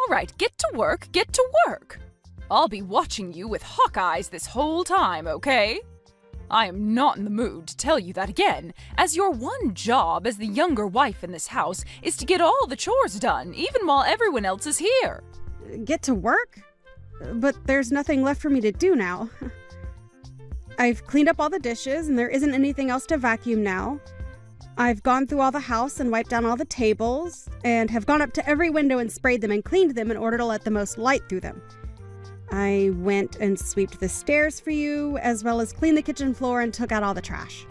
All right, get to work, get to work. I'll be watching you with hawk eyes this whole time, okay? I am not in the mood to tell you that again, as your one job as the younger wife in this house is to get all the chores done, even while everyone else is here. Get to work? But there's nothing left for me to do now. I've cleaned up all the dishes, and there isn't anything else to vacuum now. I've gone through all the house and wiped down all the tables, and have gone up to every window and sprayed them and cleaned them in order to let the most light through them. I went and swept the stairs for you, as well as cleaned the kitchen floor and took out all the trash.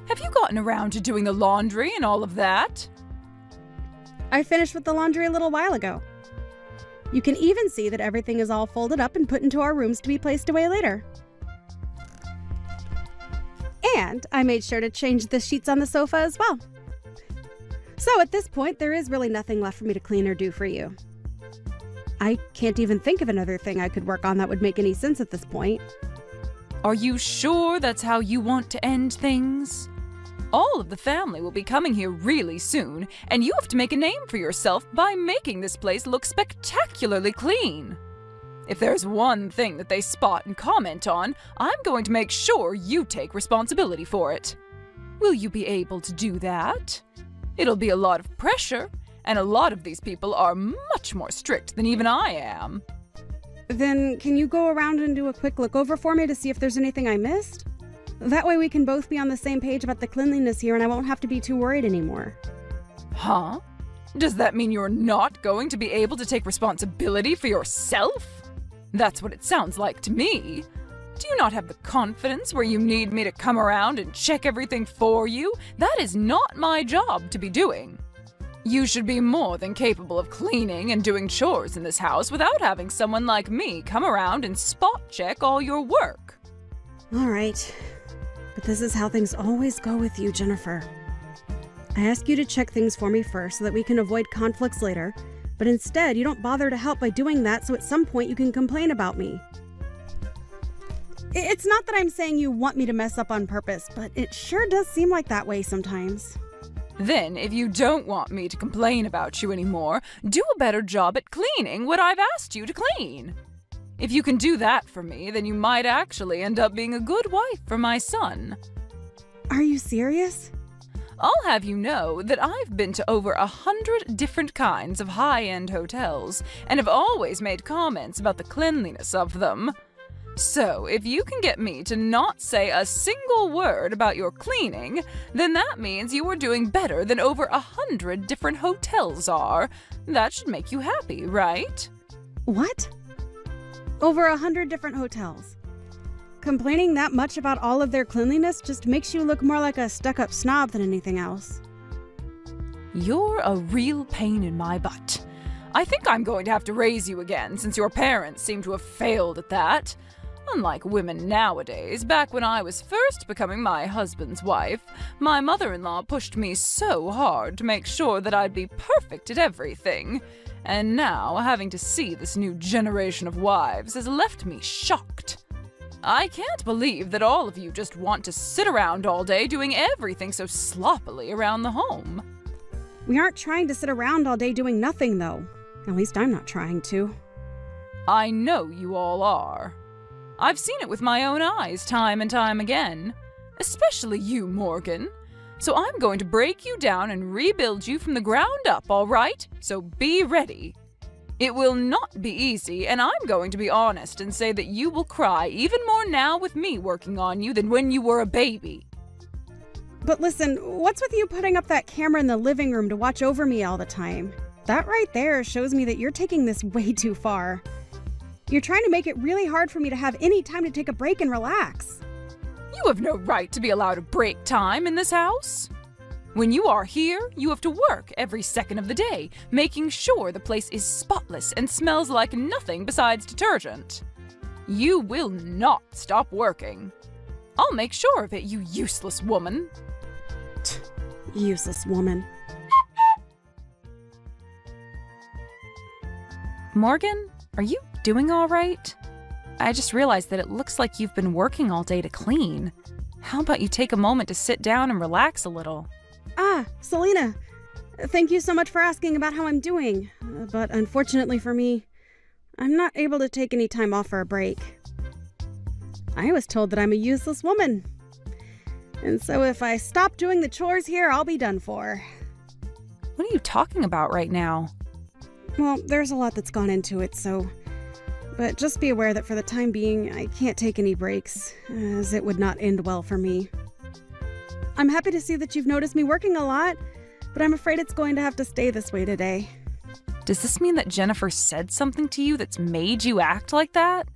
Have you gotten around to doing the laundry and all of that? I finished with the laundry a little while ago. You can even see that everything is all folded up and put into our rooms to be placed away later. And I made sure to change the sheets on the sofa as well. So at this point, there is really nothing left for me to clean or do for you. I can't even think of another thing I could work on that would make any sense at this point. Are you sure that's how you want to end things? All of the family will be coming here really soon, and you have to make a name for yourself by making this place look spectacularly clean. If there's one thing that they spot and comment on, I'm going to make sure you take responsibility for it. Will you be able to do that? It'll be a lot of pressure, and a lot of these people are much more strict than even I am. Then can you go around and do a quick look over for me to see if there's anything I missed? That way we can both be on the same page about the cleanliness here and I won't have to be too worried anymore. Huh? Does that mean you're not going to be able to take responsibility for yourself? That's what it sounds like to me. Do you not have the confidence where you need me to come around and check everything for you? That is not my job to be doing. You should be more than capable of cleaning and doing chores in this house without having someone like me come around and spot check all your work. All right, but this is how things always go with you, Jennifer. I ask you to check things for me first so that we can avoid conflicts later, but instead you don't bother to help by doing that, so at some point you can complain about me. It's not that I'm saying you want me to mess up on purpose, but it sure does seem like that way sometimes. Then, if you don't want me to complain about you anymore, do a better job at cleaning what I've asked you to clean. If you can do that for me, then you might actually end up being a good wife for my son. Are you serious? I'll have you know that I've been to over 100 different kinds of high-end hotels, and have always made comments about the cleanliness of them. So, if you can get me to not say a single word about your cleaning, then that means you are doing better than over 100 different hotels are. That should make you happy, right? What? Over 100 different hotels? Complaining that much about all of their cleanliness just makes you look more like a stuck-up snob than anything else. You're a real pain in my butt. I think I'm going to have to raise you again, since your parents seem to have failed at that. Unlike women nowadays, back when I was first becoming my husband's wife, my mother-in-law pushed me so hard to make sure that I'd be perfect at everything. And now, having to see this new generation of wives has left me shocked. I can't believe that all of you just want to sit around all day doing everything so sloppily around the home. We aren't trying to sit around all day doing nothing, though. At least I'm not trying to. I know you all are. I've seen it with my own eyes time and time again. Especially you, Morgan. So I'm going to break you down and rebuild you from the ground up, all right? So be ready. It will not be easy, and I'm going to be honest and say that you will cry even more now with me working on you than when you were a baby. But listen, what's with you putting up that camera in the living room to watch over me all the time? That right there shows me that you're taking this way too far. You're trying to make it really hard for me to have any time to take a break and relax. You have no right to be allowed a break time in this house. When you are here, you have to work every second of the day, making sure the place is spotless and smells like nothing besides detergent. You will not stop working. I'll make sure of it, you useless woman. Useless woman. Morgan, are you doing all right? I just realized that it looks like you've been working all day to clean. How about you take a moment to sit down and relax a little? Ah, Selena. Thank you so much for asking about how I'm doing. but unfortunately for me, I'm not able to take any time off for a break. I was told that I'm a useless woman. And so if I stop doing the chores here, I'll be done for. What are you talking about right now? Well, there's a lot that's gone into it, But just be aware that for the time being, I can't take any breaks, as it would not end well for me. I'm happy to see that you've noticed me working a lot, but I'm afraid it's going to have to stay this way today. Does this mean that Jennifer said something to you that's made you act like that?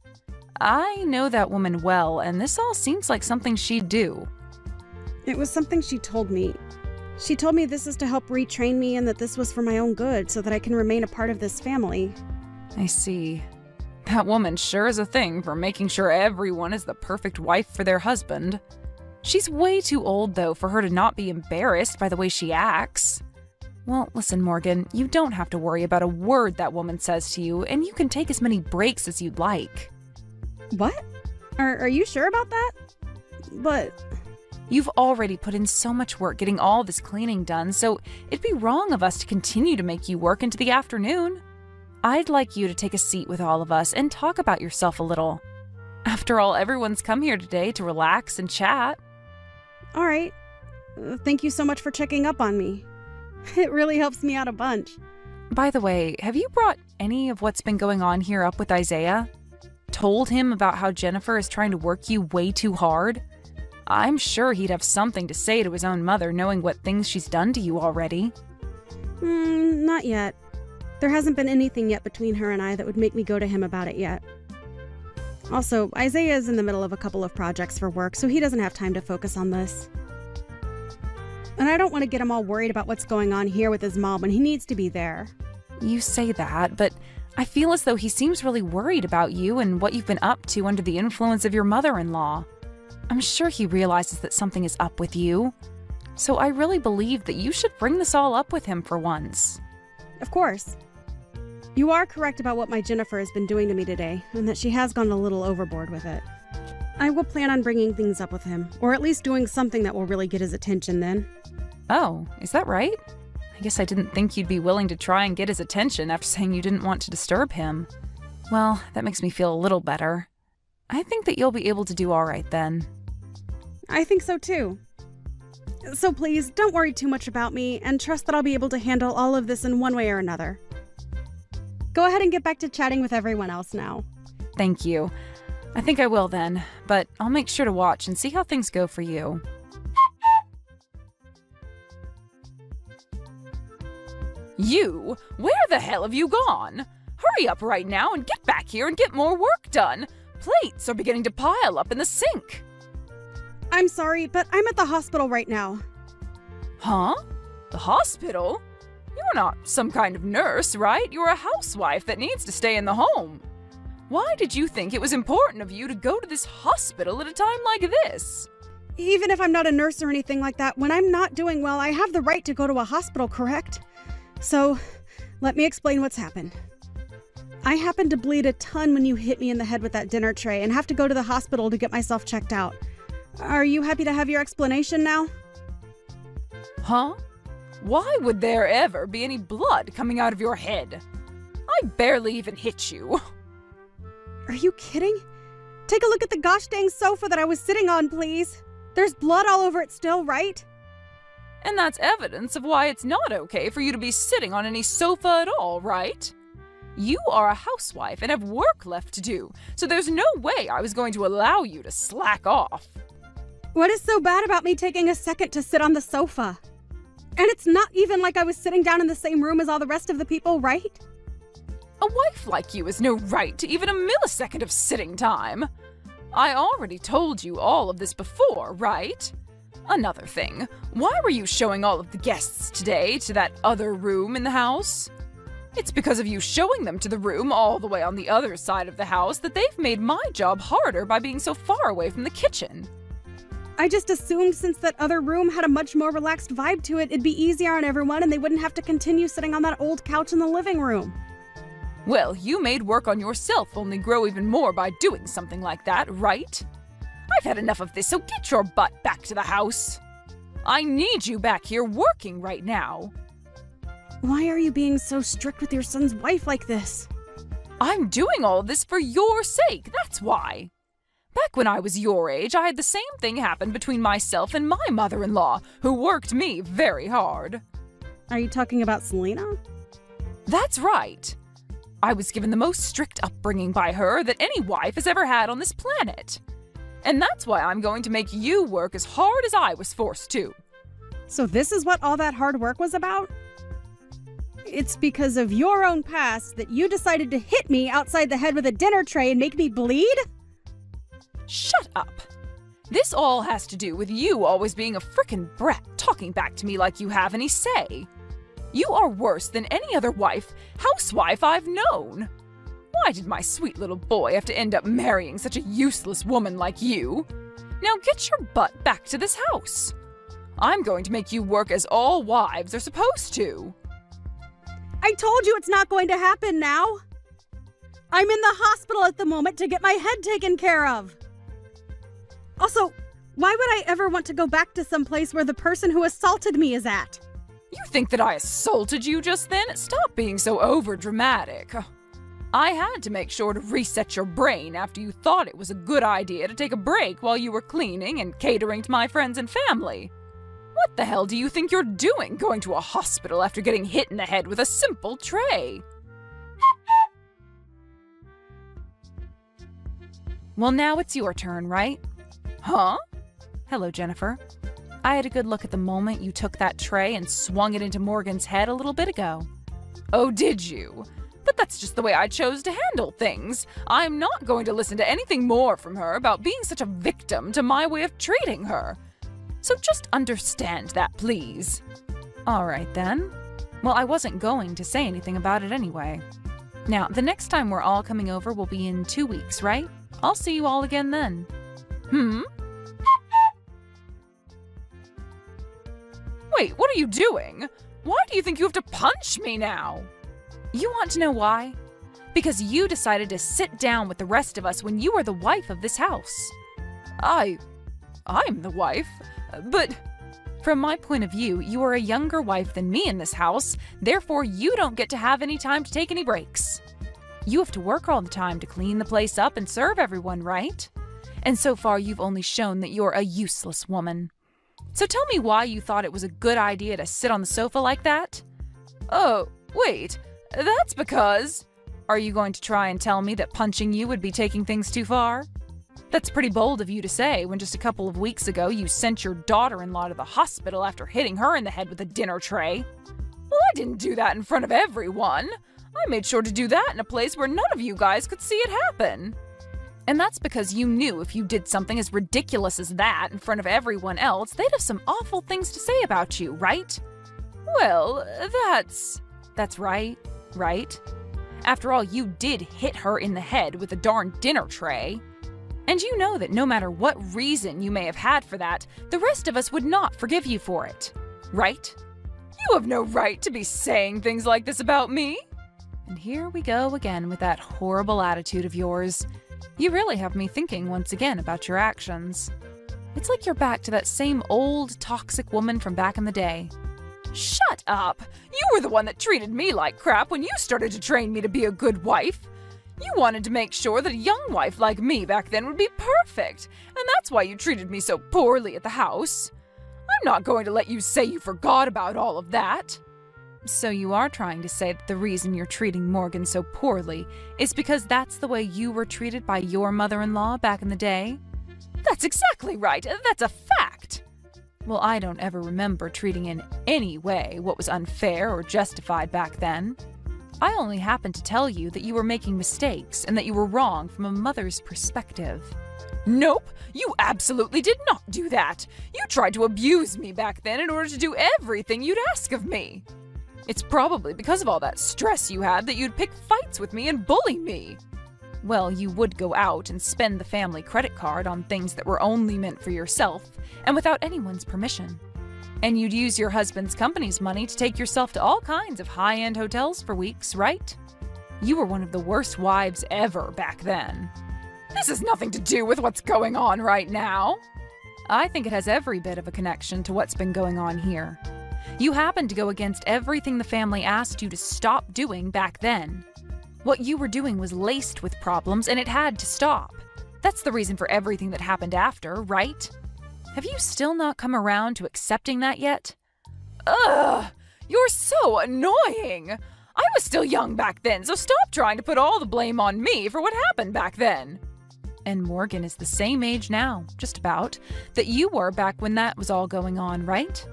I know that woman well, and this all seems like something she'd do. It was something she told me. She told me this is to help retrain me and that this was for my own good so that I can remain a part of this family. I see. That woman sure is a thing for making sure everyone is the perfect wife for their husband. She's way too old, though, for her to not be embarrassed by the way she acts. Well, listen, Morgan, you don't have to worry about a word that woman says to you, and you can take as many breaks as you'd like. What? Are you sure about that? But... You've already put in so much work getting all this cleaning done, so it'd be wrong of us to continue to make you work into the afternoon. I'd like you to take a seat with all of us and talk about yourself a little. After all, everyone's come here today to relax and chat. All right. Thank you so much for checking up on me. It really helps me out a bunch. By the way, have you brought any of what's been going on here up with Isaiah? Told him about how Jennifer is trying to work you way too hard? I'm sure he'd have something to say to his own mother, knowing what things she's done to you already. Not yet. There hasn't been anything yet between her and I that would make me go to him about it yet. Also, Isaiah is in the middle of a couple of projects for work, so he doesn't have time to focus on this. And I don't want to get him all worried about what's going on here with his mom when he needs to be there. You say that, but I feel as though he seems really worried about you and what you've been up to under the influence of your mother-in-law. I'm sure he realizes that something is up with you. So I really believe that you should bring this all up with him for once. Of course. You are correct about what my Jennifer has been doing to me today, and that she has gone a little overboard with it. I will plan on bringing things up with him, or at least doing something that will really get his attention then. Oh, is that right? I guess I didn't think you'd be willing to try and get his attention after saying you didn't want to disturb him. Well, that makes me feel a little better. I think that you'll be able to do all right then. I think so too. So please, don't worry too much about me, and trust that I'll be able to handle all of this in one way or another. Go ahead and get back to chatting with everyone else now. Thank you. I think I will then, but I'll make sure to watch and see how things go for you. You? Where the hell have you gone? Hurry up right now and get back here and get more work done. Plates are beginning to pile up in the sink. I'm sorry, but I'm at the hospital right now. Huh? The hospital? You're not some kind of nurse, right? You're a housewife that needs to stay in the home. Why did you think it was important of you to go to this hospital at a time like this? Even if I'm not a nurse or anything like that, when I'm not doing well, I have the right to go to a hospital, correct? So, let me explain what's happened. I happened to bleed a ton when you hit me in the head with that dinner tray and have to go to the hospital to get myself checked out. Are you happy to have your explanation now? Huh? Why would there ever be any blood coming out of your head? I barely even hit you. Are you kidding? Take a look at the gosh dang sofa that I was sitting on, please. There's blood all over it still, right? And that's evidence of why it's not okay for you to be sitting on any sofa at all, right? You are a housewife and have work left to do, so there's no way I was going to allow you to slack off. What is so bad about me taking a second to sit on the sofa? And it's not even like I was sitting down in the same room as all the rest of the people, right? A wife like you has no right to even a millisecond of sitting time. I already told you all of this before, right? Another thing, why were you showing all of the guests today to that other room in the house? It's because of you showing them to the room all the way on the other side of the house that they've made my job harder by being so far away from the kitchen. I just assumed since that other room had a much more relaxed vibe to it, it'd be easier on everyone and they wouldn't have to continue sitting on that old couch in the living room. Well, you made work on yourself only grow even more by doing something like that, right? I've had enough of this, so get your butt back to the house. I need you back here working right now. Why are you being so strict with your son's wife like this? I'm doing all this for your sake, that's why. Back when I was your age, I had the same thing happen between myself and my mother-in-law, who worked me very hard. Are you talking about Selena? That's right. I was given the most strict upbringing by her that any wife has ever had on this planet. And that's why I'm going to make you work as hard as I was forced to. So this is what all that hard work was about? It's because of your own past that you decided to hit me outside the head with a dinner tray and make me bleed? Shut up. This all has to do with you always being a frickin' brat talking back to me like you have any say. You are worse than any other housewife I've known. Why did my sweet little boy have to end up marrying such a useless woman like you? Now get your butt back to this house. I'm going to make you work as all wives are supposed to. I told you it's not going to happen now. I'm in the hospital at the moment to get my head taken care of. Also, why would I ever want to go back to some place where the person who assaulted me is at? You think that I assaulted you just then? Stop being so overdramatic. I had to make sure to reset your brain after you thought it was a good idea to take a break while you were cleaning and catering to my friends and family. What the hell do you think you're doing going to a hospital after getting hit in the head with a simple tray? Well, now it's your turn, right? Huh? Hello, Jennifer. I had a good look at the moment you took that tray and swung it into Morgan's head a little bit ago. Oh, did you? But that's just the way I chose to handle things. I'm not going to listen to anything more from her about being such a victim to my way of treating her. So just understand that, please. All right, then. Well, I wasn't going to say anything about it anyway. Now, the next time we're all coming over will be in 2 weeks, right? I'll see you all again then. Wait, what are you doing? Why do you think you have to punch me now? You want to know why? Because you decided to sit down with the rest of us when you were the wife of this house. I'm the wife, but from my point of view, you are a younger wife than me in this house, therefore you don't get to have any time to take any breaks. You have to work all the time to clean the place up and serve everyone, right? And so far you've only shown that you're a useless woman. So tell me why you thought it was a good idea to sit on the sofa like that? Oh, wait, that's because... Are you going to try and tell me that punching you would be taking things too far? That's pretty bold of you to say when just a couple of weeks ago you sent your daughter-in-law to the hospital after hitting her in the head with a dinner tray. Well, I didn't do that in front of everyone. I made sure to do that in a place where none of you guys could see it happen. And that's because you knew if you did something as ridiculous as that in front of everyone else, they'd have some awful things to say about you, right? Well, that's right? After all, you did hit her in the head with a darn dinner tray. And you know that no matter what reason you may have had for that, the rest of us would not forgive you for it, right? You have no right to be saying things like this about me. And here we go again with that horrible attitude of yours. You really have me thinking once again about your actions. It's like you're back to that same old toxic woman from back in the day. Shut up! You were the one that treated me like crap when you started to train me to be a good wife. You wanted to make sure that a young wife like me back then would be perfect, and that's why you treated me so poorly at the house. I'm not going to let you say you forgot about all of that. So you are trying to say that the reason you're treating Morgan so poorly is because that's the way you were treated by your mother-in-law back in the day? That's exactly right. That's a fact. Well, I don't ever remember treating in any way what was unfair or justified back then. I only happened to tell you that you were making mistakes and that you were wrong from a mother's perspective. Nope, you absolutely did not do that. You tried to abuse me back then in order to do everything you'd ask of me. It's probably because of all that stress you had that you'd pick fights with me and bully me. Well, you would go out and spend the family credit card on things that were only meant for yourself and without anyone's permission. And you'd use your husband's company's money to take yourself to all kinds of high-end hotels for weeks, right? You were one of the worst wives ever back then. This has nothing to do with what's going on right now. I think it has every bit of a connection to what's been going on here. You happened to go against everything the family asked you to stop doing back then. What you were doing was laced with problems and it had to stop. That's the reason for everything that happened after, right? Have you still not come around to accepting that yet? Ugh! You're so annoying! I was still young back then, so stop trying to put all the blame on me for what happened back then. And Morgan is the same age now, just about, that you were back when that was all going on, right?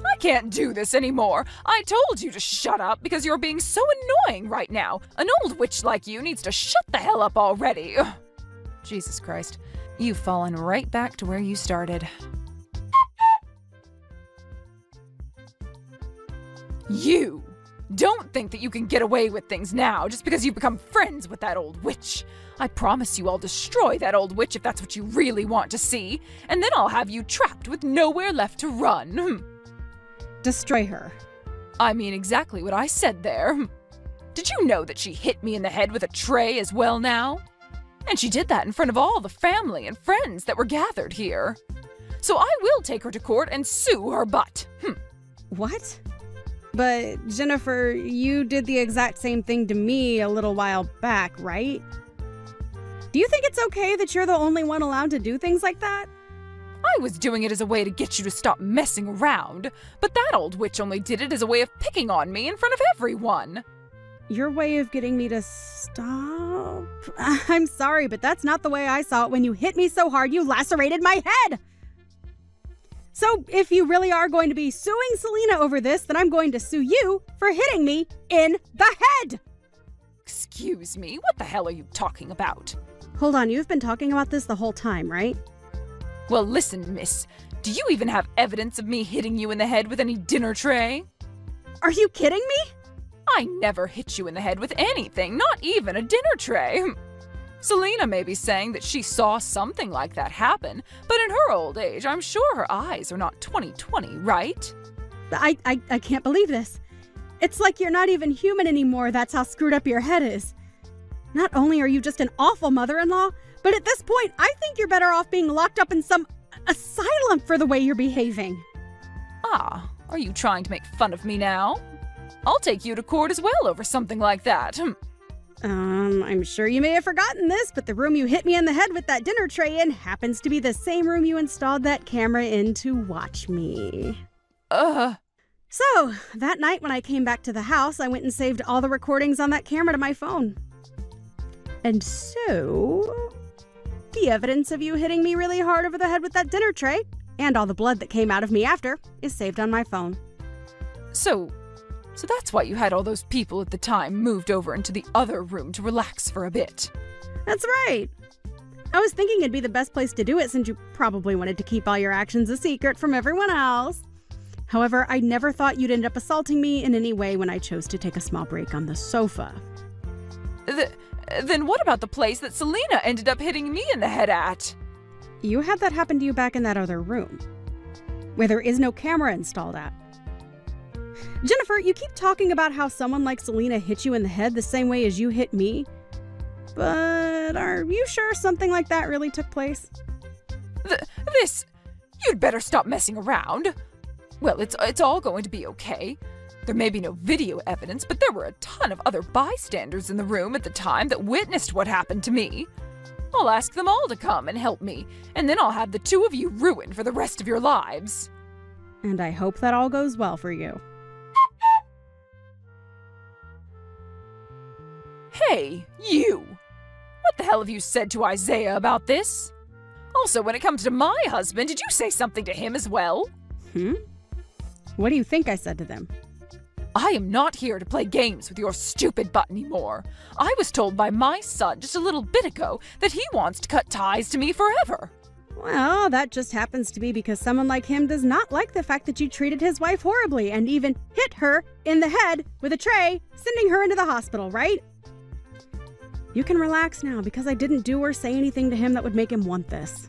I can't do this anymore. I told you to shut up because you're being so annoying right now. An old witch like you needs to shut the hell up already. Ugh. Jesus Christ. You've fallen right back to where you started. You! Don't think that you can get away with things now just because you've become friends with that old witch. I promise you I'll destroy that old witch if that's what you really want to see, and then I'll have you trapped with nowhere left to run. Destroy her. I mean exactly what I said there. Did you know that she hit me in the head with a tray as well now? And she did that in front of all the family and friends that were gathered here. So I will take her to court and sue her butt. What? But, Jennifer, you did the exact same thing to me a little while back, right? Do you think it's okay that you're the only one allowed to do things like that? I was doing it as a way to get you to stop messing around, but that old witch only did it as a way of picking on me in front of everyone. Your way of getting me to stop? I'm sorry, but that's not the way I saw it when you hit me so hard you lacerated my head! So, if you really are going to be suing Selena over this, then I'm going to sue you for hitting me in the head! Excuse me, what the hell are you talking about? Hold on, you've been talking about this the whole time, right? Well, listen, miss. Do you even have evidence of me hitting you in the head with any dinner tray? Are you kidding me? I never hit you in the head with anything, not even a dinner tray. Selena may be saying that she saw something like that happen, but in her old age, I'm sure her eyes are not 20/20, right? I can't believe this. It's like you're not even human anymore, that's how screwed up your head is. Not only are you just an awful mother-in-law, but at this point, I think you're better off being locked up in some asylum for the way you're behaving. Ah, are you trying to make fun of me now? I'll take you to court as well over something like that. I'm sure you may have forgotten this, but the room you hit me in the head with that dinner tray in happens to be the same room you installed that camera in to watch me. So, that night when I came back to the house, I went and saved all the recordings on that camera to my phone. And so, the evidence of you hitting me really hard over the head with that dinner tray, and all the blood that came out of me after, is saved on my phone. So that's why you had all those people at the time moved over into the other room to relax for a bit. That's right. I was thinking it'd be the best place to do it since you probably wanted to keep all your actions a secret from everyone else. However, I never thought you'd end up assaulting me in any way when I chose to take a small break on the sofa. Then what about the place that Selena ended up hitting me in the head at? You had that happen to you back in that other room, where there is no camera installed at. Jennifer, you keep talking about how someone like Selena hit you in the head the same way as you hit me, but are you sure something like that really took place? You'd better stop messing around. Well, it's all going to be okay. There may be no video evidence, but there were a ton of other bystanders in the room at the time that witnessed what happened to me. I'll ask them all to come and help me, and then I'll have the two of you ruined for the rest of your lives. And I hope that all goes well for you. Hey, you! What the hell have you said to Isaiah about this? Also, when it comes to my husband, did you say something to him as well? What do you think I said to them? I am not here to play games with your stupid butt anymore. I was told by my son just a little bit ago that he wants to cut ties to me forever. Well, that just happens to be because someone like him does not like the fact that you treated his wife horribly and even hit her in the head with a tray, sending her into the hospital, right? You can relax now because I didn't do or say anything to him that would make him want this.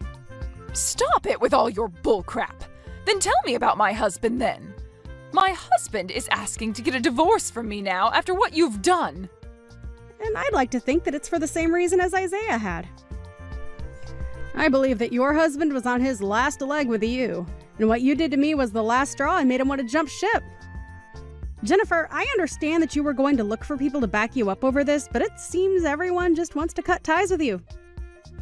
Stop it with all your bullcrap. Then tell me about my husband then. My husband is asking to get a divorce from me now after what you've done. And I'd like to think that it's for the same reason as Isaiah had. I believe that your husband was on his last leg with you, and what you did to me was the last straw and made him want to jump ship. Jennifer, I understand that you were going to look for people to back you up over this, but it seems everyone just wants to cut ties with you.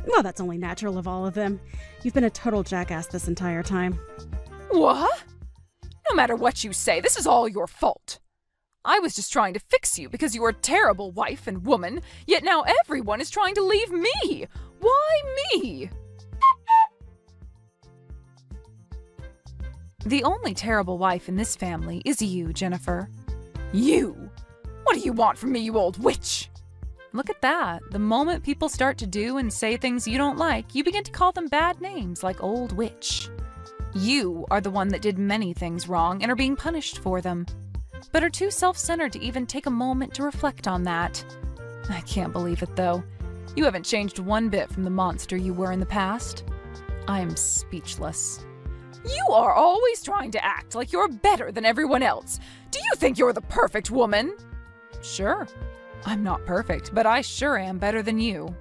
Well, that's only natural of all of them. You've been a total jackass this entire time. What? No matter what you say, this is all your fault. I was just trying to fix you because you were a terrible wife and woman, yet now everyone is trying to leave me. Why me? The only terrible wife in this family is you, Jennifer. You? What do you want from me, you old witch? Look at that. The moment people start to do and say things you don't like, you begin to call them bad names like old witch. You are the one that did many things wrong and are being punished for them, but are too self-centered to even take a moment to reflect on that. I can't believe it, though. You haven't changed one bit from the monster you were in the past. I am speechless. You are always trying to act like you're better than everyone else. Do you think you're the perfect woman? Sure. I'm not perfect, but I sure am better than you.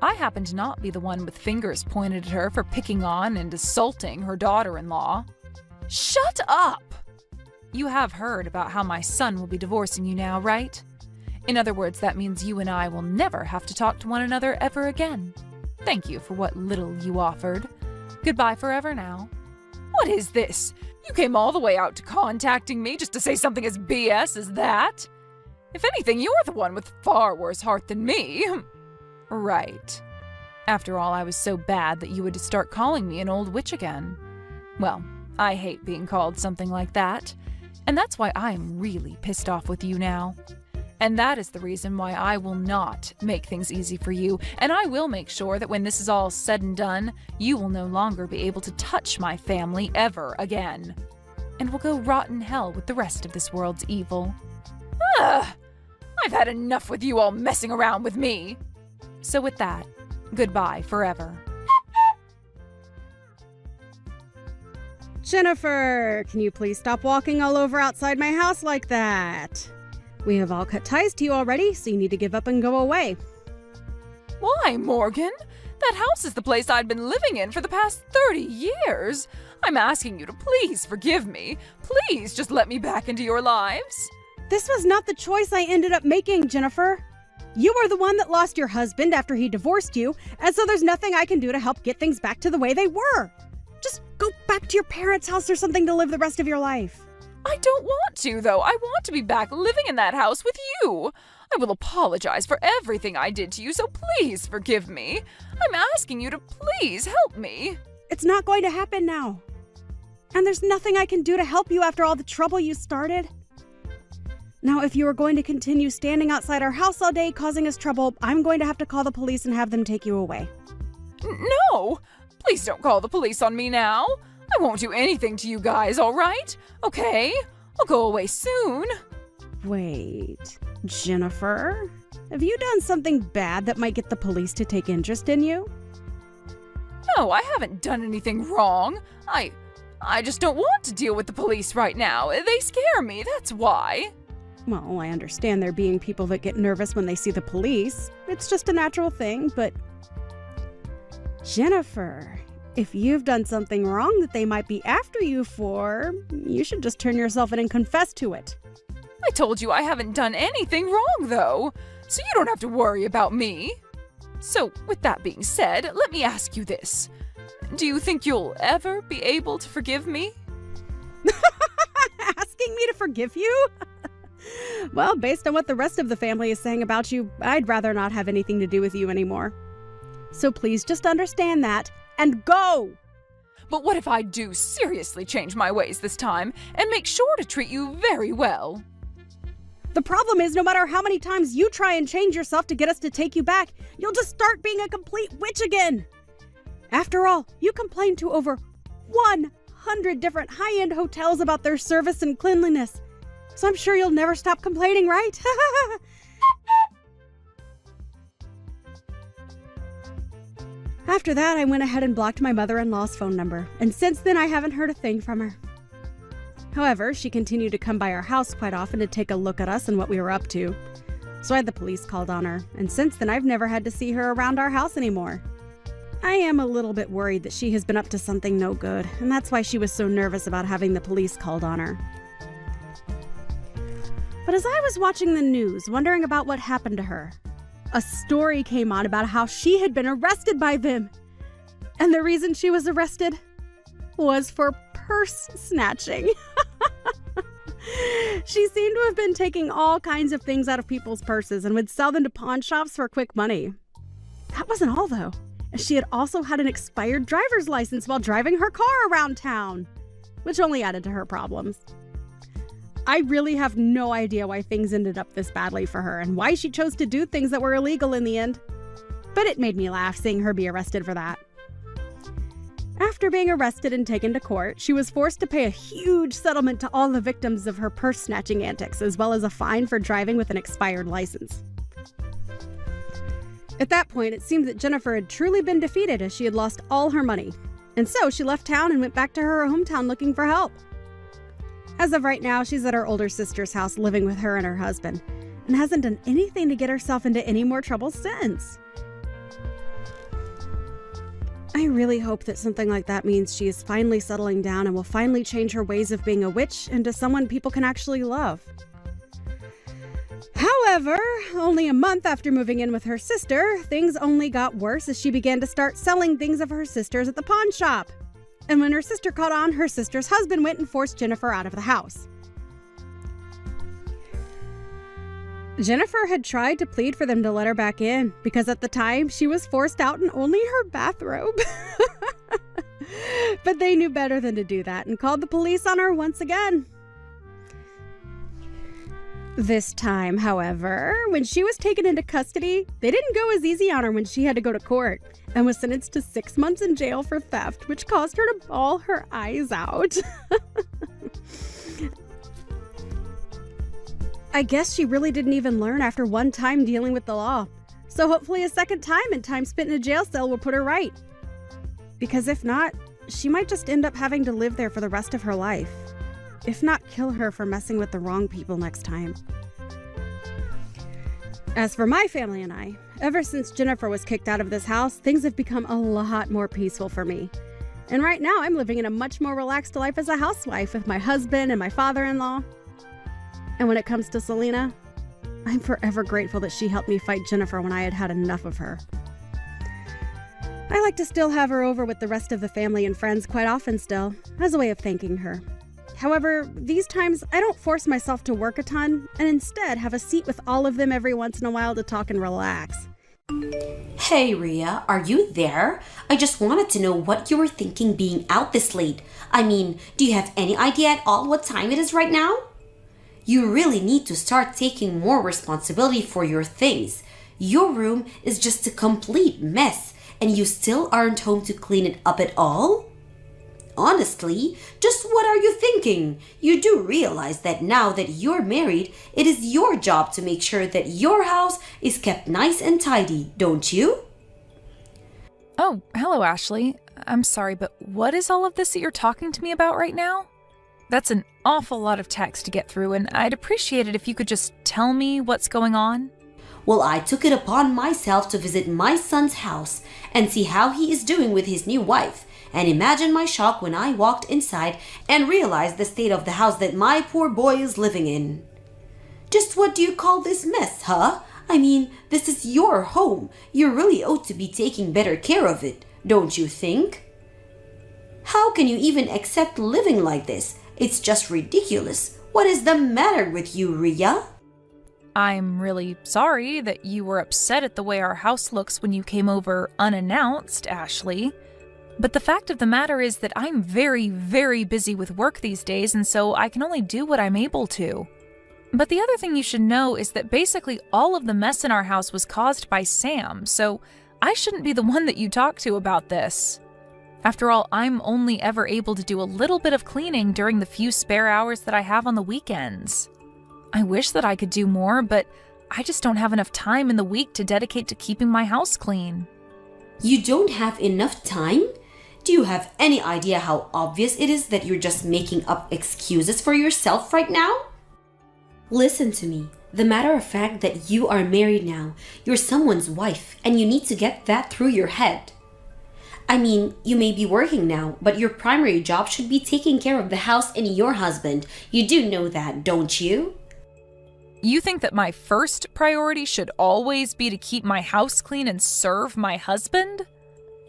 I happen to not be the one with fingers pointed at her for picking on and assaulting her daughter-in-law. Shut up! You have heard about how my son will be divorcing you now, right? In other words, that means you and I will never have to talk to one another ever again. Thank you for what little you offered. Goodbye forever now. What is this? You came all the way out to contacting me just to say something as BS as that? If anything, you're the one with far worse heart than me. Right. After all, I was so bad that you would start calling me an old witch again. Well, I hate being called something like that, and that's why I'm really pissed off with you now. And that is the reason why I will not make things easy for you, and I will make sure that when this is all said and done, you will no longer be able to touch my family ever again. And will go rot in hell with the rest of this world's evil. Ugh! I've had enough with you all messing around with me. So with that, goodbye forever. Jennifer, can you please stop walking all over outside my house like that? We have all cut ties to you already, so you need to give up and go away. Why, Morgan? That house is the place I'd been living in for the past 30 years. I'm asking you to please forgive me. Please just let me back into your lives. This was not the choice I ended up making, Jennifer. You were the one that lost your husband after he divorced you, and so there's nothing I can do to help get things back to the way they were. Just go back to your parents' house or something to live the rest of your life. I don't want to, though. I want to be back living in that house with you. I will apologize for everything I did to you, so please forgive me. I'm asking you to please help me. It's not going to happen now. And there's nothing I can do to help you after all the trouble you started. Now, if you are going to continue standing outside our house all day causing us trouble, I'm going to have to call the police and have them take you away. No! Please don't call the police on me now. I won't do anything to you guys, all right? Okay? I'll go away soon. Wait, Jennifer? Have you done something bad that might get the police to take interest in you? No, I haven't done anything wrong. I just don't want to deal with the police right now. They scare me, that's why. Well, I understand there being people that get nervous when they see the police. It's just a natural thing, but... Jennifer, if you've done something wrong that they might be after you for, you should just turn yourself in and confess to it. I told you I haven't done anything wrong, though, so you don't have to worry about me. So, with that being said, let me ask you this. Do you think you'll ever be able to forgive me? Asking me to forgive you? Well, based on what the rest of the family is saying about you, I'd rather not have anything to do with you anymore. So please just understand that and go! But what if I do seriously change my ways this time and make sure to treat you very well? The problem is, no matter how many times you try and change yourself to get us to take you back, you'll just start being a complete witch again. After all, you complained to over 100 different high-end hotels about their service and cleanliness. So I'm sure you'll never stop complaining, right? After that, I went ahead and blocked my mother-in-law's phone number, and since then I haven't heard a thing from her. However, she continued to come by our house quite often to take a look at us and what we were up to. So I had the police called on her, and since then I've never had to see her around our house anymore. I am a little bit worried that she has been up to something no good, and that's why she was so nervous about having the police called on her. But as I was watching the news, wondering about what happened to her, a story came on about how she had been arrested by them. And the reason she was arrested was for purse snatching. She seemed to have been taking all kinds of things out of people's purses and would sell them to pawn shops for quick money. That wasn't all, though. She had also had an expired driver's license while driving her car around town, which only added to her problems. I really have no idea why things ended up this badly for her and why she chose to do things that were illegal in the end. But it made me laugh seeing her be arrested for that. After being arrested and taken to court, she was forced to pay a huge settlement to all the victims of her purse-snatching antics, as well as a fine for driving with an expired license. At that point, it seemed that Jennifer had truly been defeated as she had lost all her money, and so she left town and went back to her hometown looking for help. As of right now, she's at her older sister's house living with her and her husband, and hasn't done anything to get herself into any more trouble since. I really hope that something like that means she is finally settling down and will finally change her ways of being a witch into someone people can actually love. However, only a month after moving in with her sister, things only got worse as she began to start selling things of her sister's at the pawn shop. And when her sister caught on, her sister's husband went and forced Jennifer out of the house. Jennifer had tried to plead for them to let her back in because at the time she was forced out in only her bathrobe. But they knew better than to do that and called the police on her once again. This time, however, when she was taken into custody, they didn't go as easy on her when she had to go to court and was sentenced to 6 months in jail for theft, which caused her to bawl her eyes out. I guess she really didn't even learn after one time dealing with the law. So hopefully a second time and time spent in a jail cell will put her right. Because if not, she might just end up having to live there for the rest of her life. If not, kill her for messing with the wrong people next time. As for my family and I, ever since Jennifer was kicked out of this house, things have become a lot more peaceful for me. And right now I'm living in a much more relaxed life as a housewife with my husband and my father-in-law. And when it comes to Selena, I'm forever grateful that she helped me fight Jennifer when I had had enough of her. I like to still have her over with the rest of the family and friends quite often still, as a way of thanking her. However, these times I don't force myself to work a ton, and instead have a seat with all of them every once in a while to talk and relax. Hey Rhea, are you there? I just wanted to know what you were thinking being out this late. I mean, do you have any idea at all what time it is right now? You really need to start taking more responsibility for your things. Your room is just a complete mess, and you still aren't home to clean it up at all? Honestly, just what are you thinking? You do realize that now that you're married, it is your job to make sure that your house is kept nice and tidy, don't you? Oh, hello, Ashley. I'm sorry, but what is all of this that you're talking to me about right now? That's an awful lot of text to get through, and I'd appreciate it if you could just tell me what's going on. Well, I took it upon myself to visit my son's house and see how he is doing with his new wife. And imagine my shock when I walked inside and realized the state of the house that my poor boy is living in. Just what do you call this mess, huh? I mean, this is your home. You really ought to be taking better care of it, don't you think? How can you even accept living like this? It's just ridiculous. What is the matter with you, Rhea? I'm really sorry that you were upset at the way our house looks when you came over unannounced, Ashley. But the fact of the matter is that I'm very, very busy with work these days, and so I can only do what I'm able to. But the other thing you should know is that basically all of the mess in our house was caused by Sam, so I shouldn't be the one that you talk to about this. After all, I'm only ever able to do a little bit of cleaning during the few spare hours that I have on the weekends. I wish that I could do more, but I just don't have enough time in the week to dedicate to keeping my house clean. You don't have enough time? Do you have any idea how obvious it is that you're just making up excuses for yourself right now? Listen to me. The matter of fact that you are married now, you're someone's wife, and you need to get that through your head. I mean, you may be working now, but your primary job should be taking care of the house and your husband. You do know that, don't you? You think that my first priority should always be to keep my house clean and serve my husband?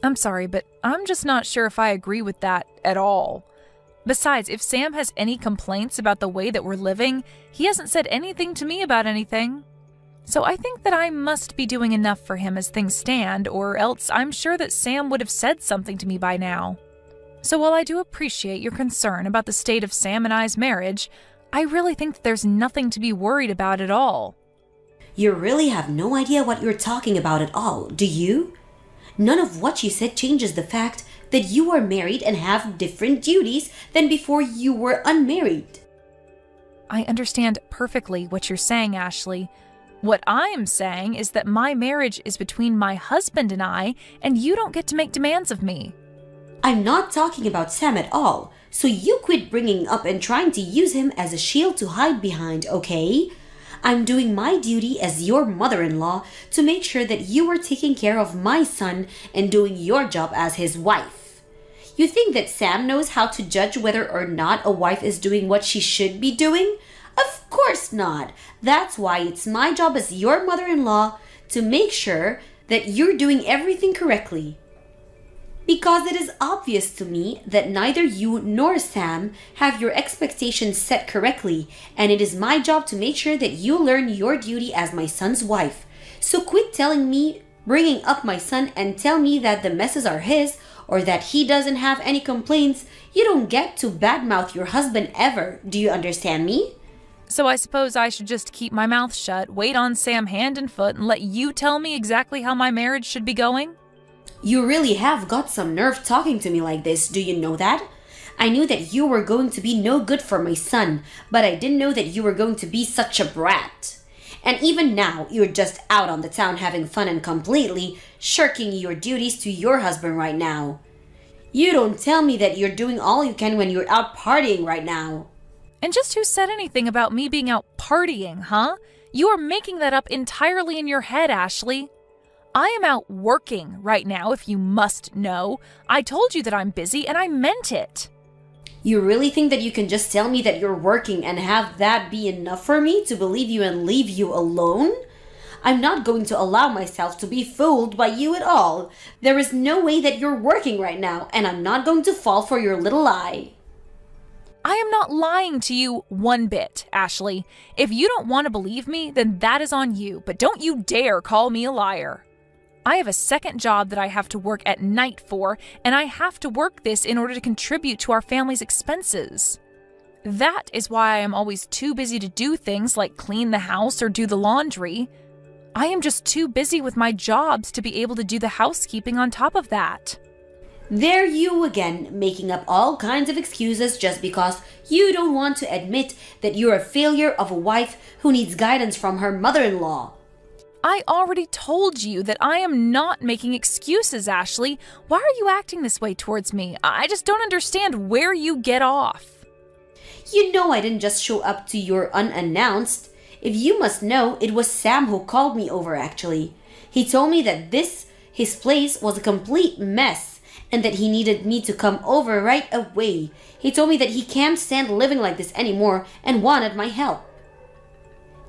I'm sorry, but I'm just not sure if I agree with that at all. Besides, if Sam has any complaints about the way that we're living, he hasn't said anything to me about anything. So I think that I must be doing enough for him as things stand, or else I'm sure that Sam would have said something to me by now. So while I do appreciate your concern about the state of Sam and I's marriage, I really think that there's nothing to be worried about at all. You really have no idea what you're talking about at all, do you? None of what you said changes the fact that you are married and have different duties than before you were unmarried. I understand perfectly what you're saying, Ashley. What I am saying is that my marriage is between my husband and you don't get to make demands of me. I'm not talking about Sam at all, so you quit bringing up and trying to use him as a shield to hide behind, okay? I'm doing my duty as your mother-in-law to make sure that you are taking care of my son and doing your job as his wife. You think that Sam knows how to judge whether or not a wife is doing what she should be doing? Of course not. That's why it's my job as your mother-in-law to make sure that you're doing everything correctly. Because it is obvious to me that neither you nor Sam have your expectations set correctly, and it is my job to make sure that you learn your duty as my son's wife. So quit telling me, bringing up my son, and tell me that the messes are his, or that he doesn't have any complaints. You don't get to badmouth your husband ever. Do you understand me? So I suppose I should just keep my mouth shut, wait on Sam hand and foot, and let you tell me exactly how my marriage should be going? You really have got some nerve talking to me like this, do you know that? I knew that you were going to be no good for my son, but I didn't know that you were going to be such a brat. And even now, you're just out on the town having fun and completely shirking your duties to your husband right now. You don't tell me that you're doing all you can when you're out partying right now. And just who said anything about me being out partying, huh? You are making that up entirely in your head, Ashley. I am out working right now, if you must know. I told you that I'm busy, and I meant it. You really think that you can just tell me that you're working and have that be enough for me to believe you and leave you alone? I'm not going to allow myself to be fooled by you at all. There is no way that you're working right now, and I'm not going to fall for your little lie. I am not lying to you one bit, Ashley. If you don't want to believe me, then that is on you, but don't you dare call me a liar. I have a second job that I have to work at night for, and I have to work this in order to contribute to our family's expenses. That is why I am always too busy to do things like clean the house or do the laundry. I am just too busy with my jobs to be able to do the housekeeping on top of that. There you again, making up all kinds of excuses just because you don't want to admit that you're a failure of a wife who needs guidance from her mother-in-law. I already told you that I am not making excuses, Ashley. Why are you acting this way towards me? I just don't understand where you get off. You know I didn't just show up to your unannounced. If you must know, it was Sam who called me over actually. He told me that his place was a complete mess and that he needed me to come over right away. He told me that he can't stand living like this anymore and wanted my help.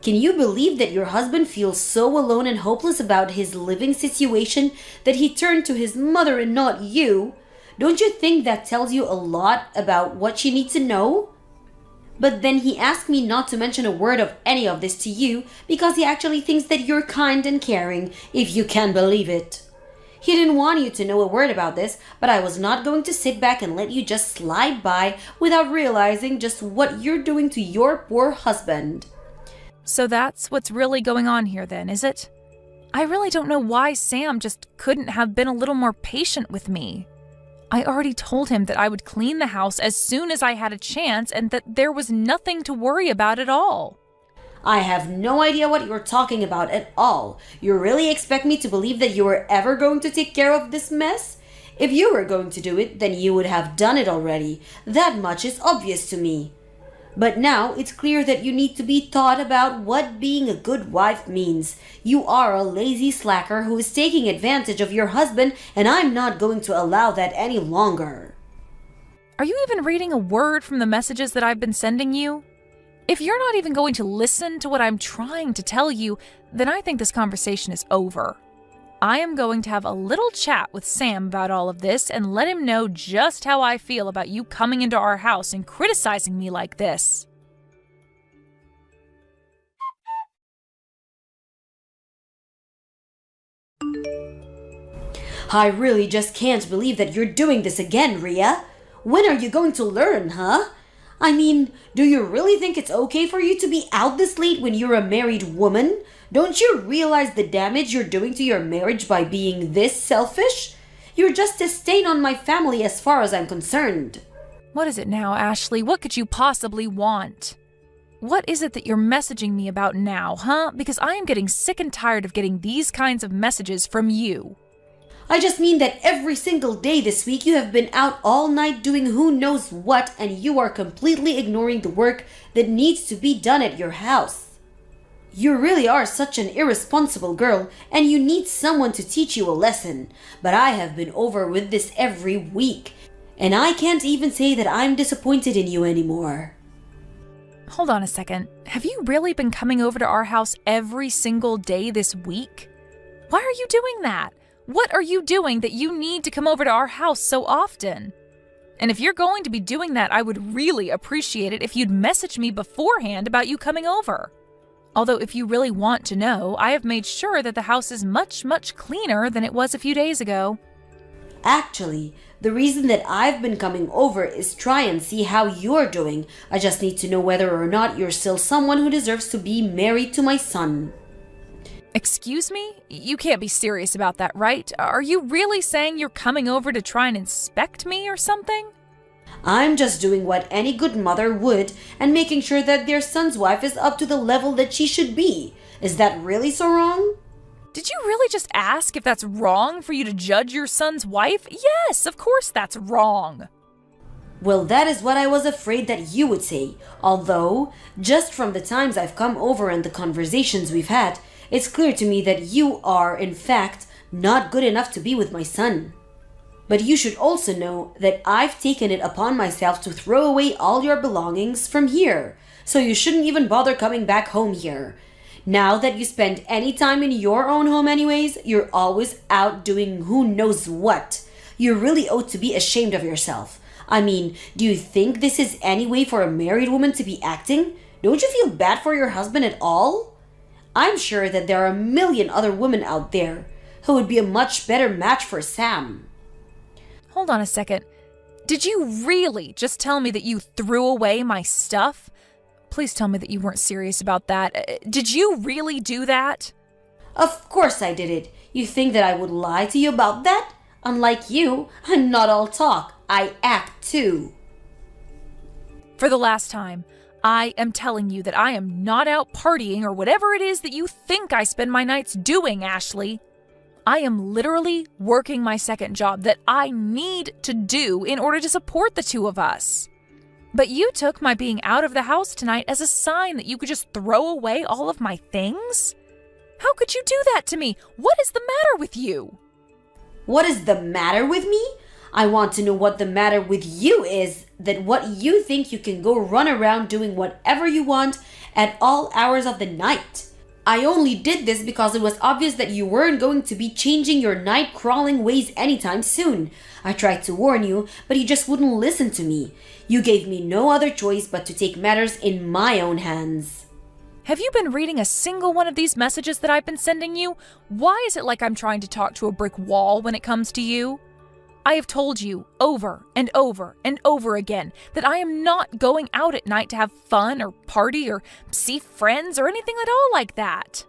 Can you believe that your husband feels so alone and hopeless about his living situation that he turned to his mother and not you? Don't you think that tells you a lot about what she needs to know? But then he asked me not to mention a word of any of this to you because he actually thinks that you're kind and caring, if you can believe it. He didn't want you to know a word about this, but I was not going to sit back and let you just slide by without realizing just what you're doing to your poor husband. So that's what's really going on here then, is it? I really don't know why Sam just couldn't have been a little more patient with me. I already told him that I would clean the house as soon as I had a chance and that there was nothing to worry about at all. I have no idea what you're talking about at all. You really expect me to believe that you were ever going to take care of this mess? If you were going to do it, then you would have done it already. That much is obvious to me. But now it's clear that you need to be taught about what being a good wife means. You are a lazy slacker who is taking advantage of your husband, and I'm not going to allow that any longer. Are you even reading a word from the messages that I've been sending you? If you're not even going to listen to what I'm trying to tell you, then I think this conversation is over. I am going to have a little chat with Sam about all of this and let him know just how I feel about you coming into our house and criticizing me like this. I really just can't believe that you're doing this again, Ria. When are you going to learn, huh? I mean, do you really think it's okay for you to be out this late when you're a married woman? Don't you realize the damage you're doing to your marriage by being this selfish? You're just a stain on my family as far as I'm concerned. What is it now, Ashley? What could you possibly want? What is it that you're messaging me about now, huh? Because I am getting sick and tired of getting these kinds of messages from you. I just mean that every single day this week you have been out all night doing who knows what, and you are completely ignoring the work that needs to be done at your house. You really are such an irresponsible girl, and you need someone to teach you a lesson. But I have been over with this every week, and I can't even say that I'm disappointed in you anymore. Hold on a second. Have you really been coming over to our house every single day this week? Why are you doing that? What are you doing that you need to come over to our house so often? And if you're going to be doing that, I would really appreciate it if you'd message me beforehand about you coming over. Although if you really want to know, I have made sure that the house is much, much cleaner than it was a few days ago. Actually, the reason that I've been coming over is try and see how you're doing. I just need to know whether or not you're still someone who deserves to be married to my son. Excuse me? You can't be serious about that, right? Are you really saying you're coming over to try and inspect me or something? I'm just doing what any good mother would and making sure that their son's wife is up to the level that she should be. Is that really so wrong? Did you really just ask if that's wrong for you to judge your son's wife? Yes, of course that's wrong. Well, that is what I was afraid that you would say. Although, just from the times I've come over and the conversations we've had, it's clear to me that you are, in fact, not good enough to be with my son. But you should also know that I've taken it upon myself to throw away all your belongings from here, so you shouldn't even bother coming back home here. Now that you spend any time in your own home anyways, you're always out doing who knows what. You really ought to be ashamed of yourself. I mean, do you think this is any way for a married woman to be acting? Don't you feel bad for your husband at all? I'm sure that there are a million other women out there who would be a much better match for Sam. Hold on a second. Did you really just tell me that you threw away my stuff? Please tell me that you weren't serious about that. Did you really do that? Of course I did it. You think that I would lie to you about that? Unlike you, I'm not all talk. I act too. For the last time, I am telling you that I am not out partying or whatever it is that you think I spend my nights doing, Ashley. I am literally working my second job that I need to do in order to support the two of us. But you took my being out of the house tonight as a sign that you could just throw away all of my things? How could you do that to me? What is the matter with you? What is the matter with me? I want to know what the matter with you is, that what you think you can go run around doing whatever you want at all hours of the night. I only did this because it was obvious that you weren't going to be changing your night-crawling ways anytime soon. I tried to warn you, but you just wouldn't listen to me. You gave me no other choice but to take matters in my own hands. Have you been reading a single one of these messages that I've been sending you? Why is it like I'm trying to talk to a brick wall when it comes to you? I have told you over and over and over again that I am not going out at night to have fun or party or see friends or anything at all like that.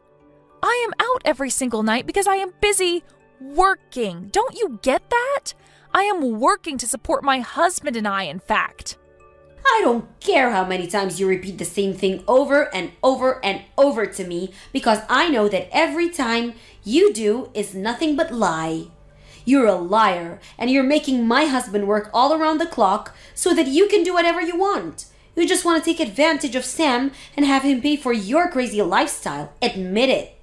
I am out every single night because I am busy working. Don't you get that? I am working to support my husband and I, in fact. I don't care how many times you repeat the same thing over and over and over to me, because I know that every time you do is nothing but lie. You're a liar, and you're making my husband work all around the clock so that you can do whatever you want. You just want to take advantage of Sam and have him pay for your crazy lifestyle. Admit it.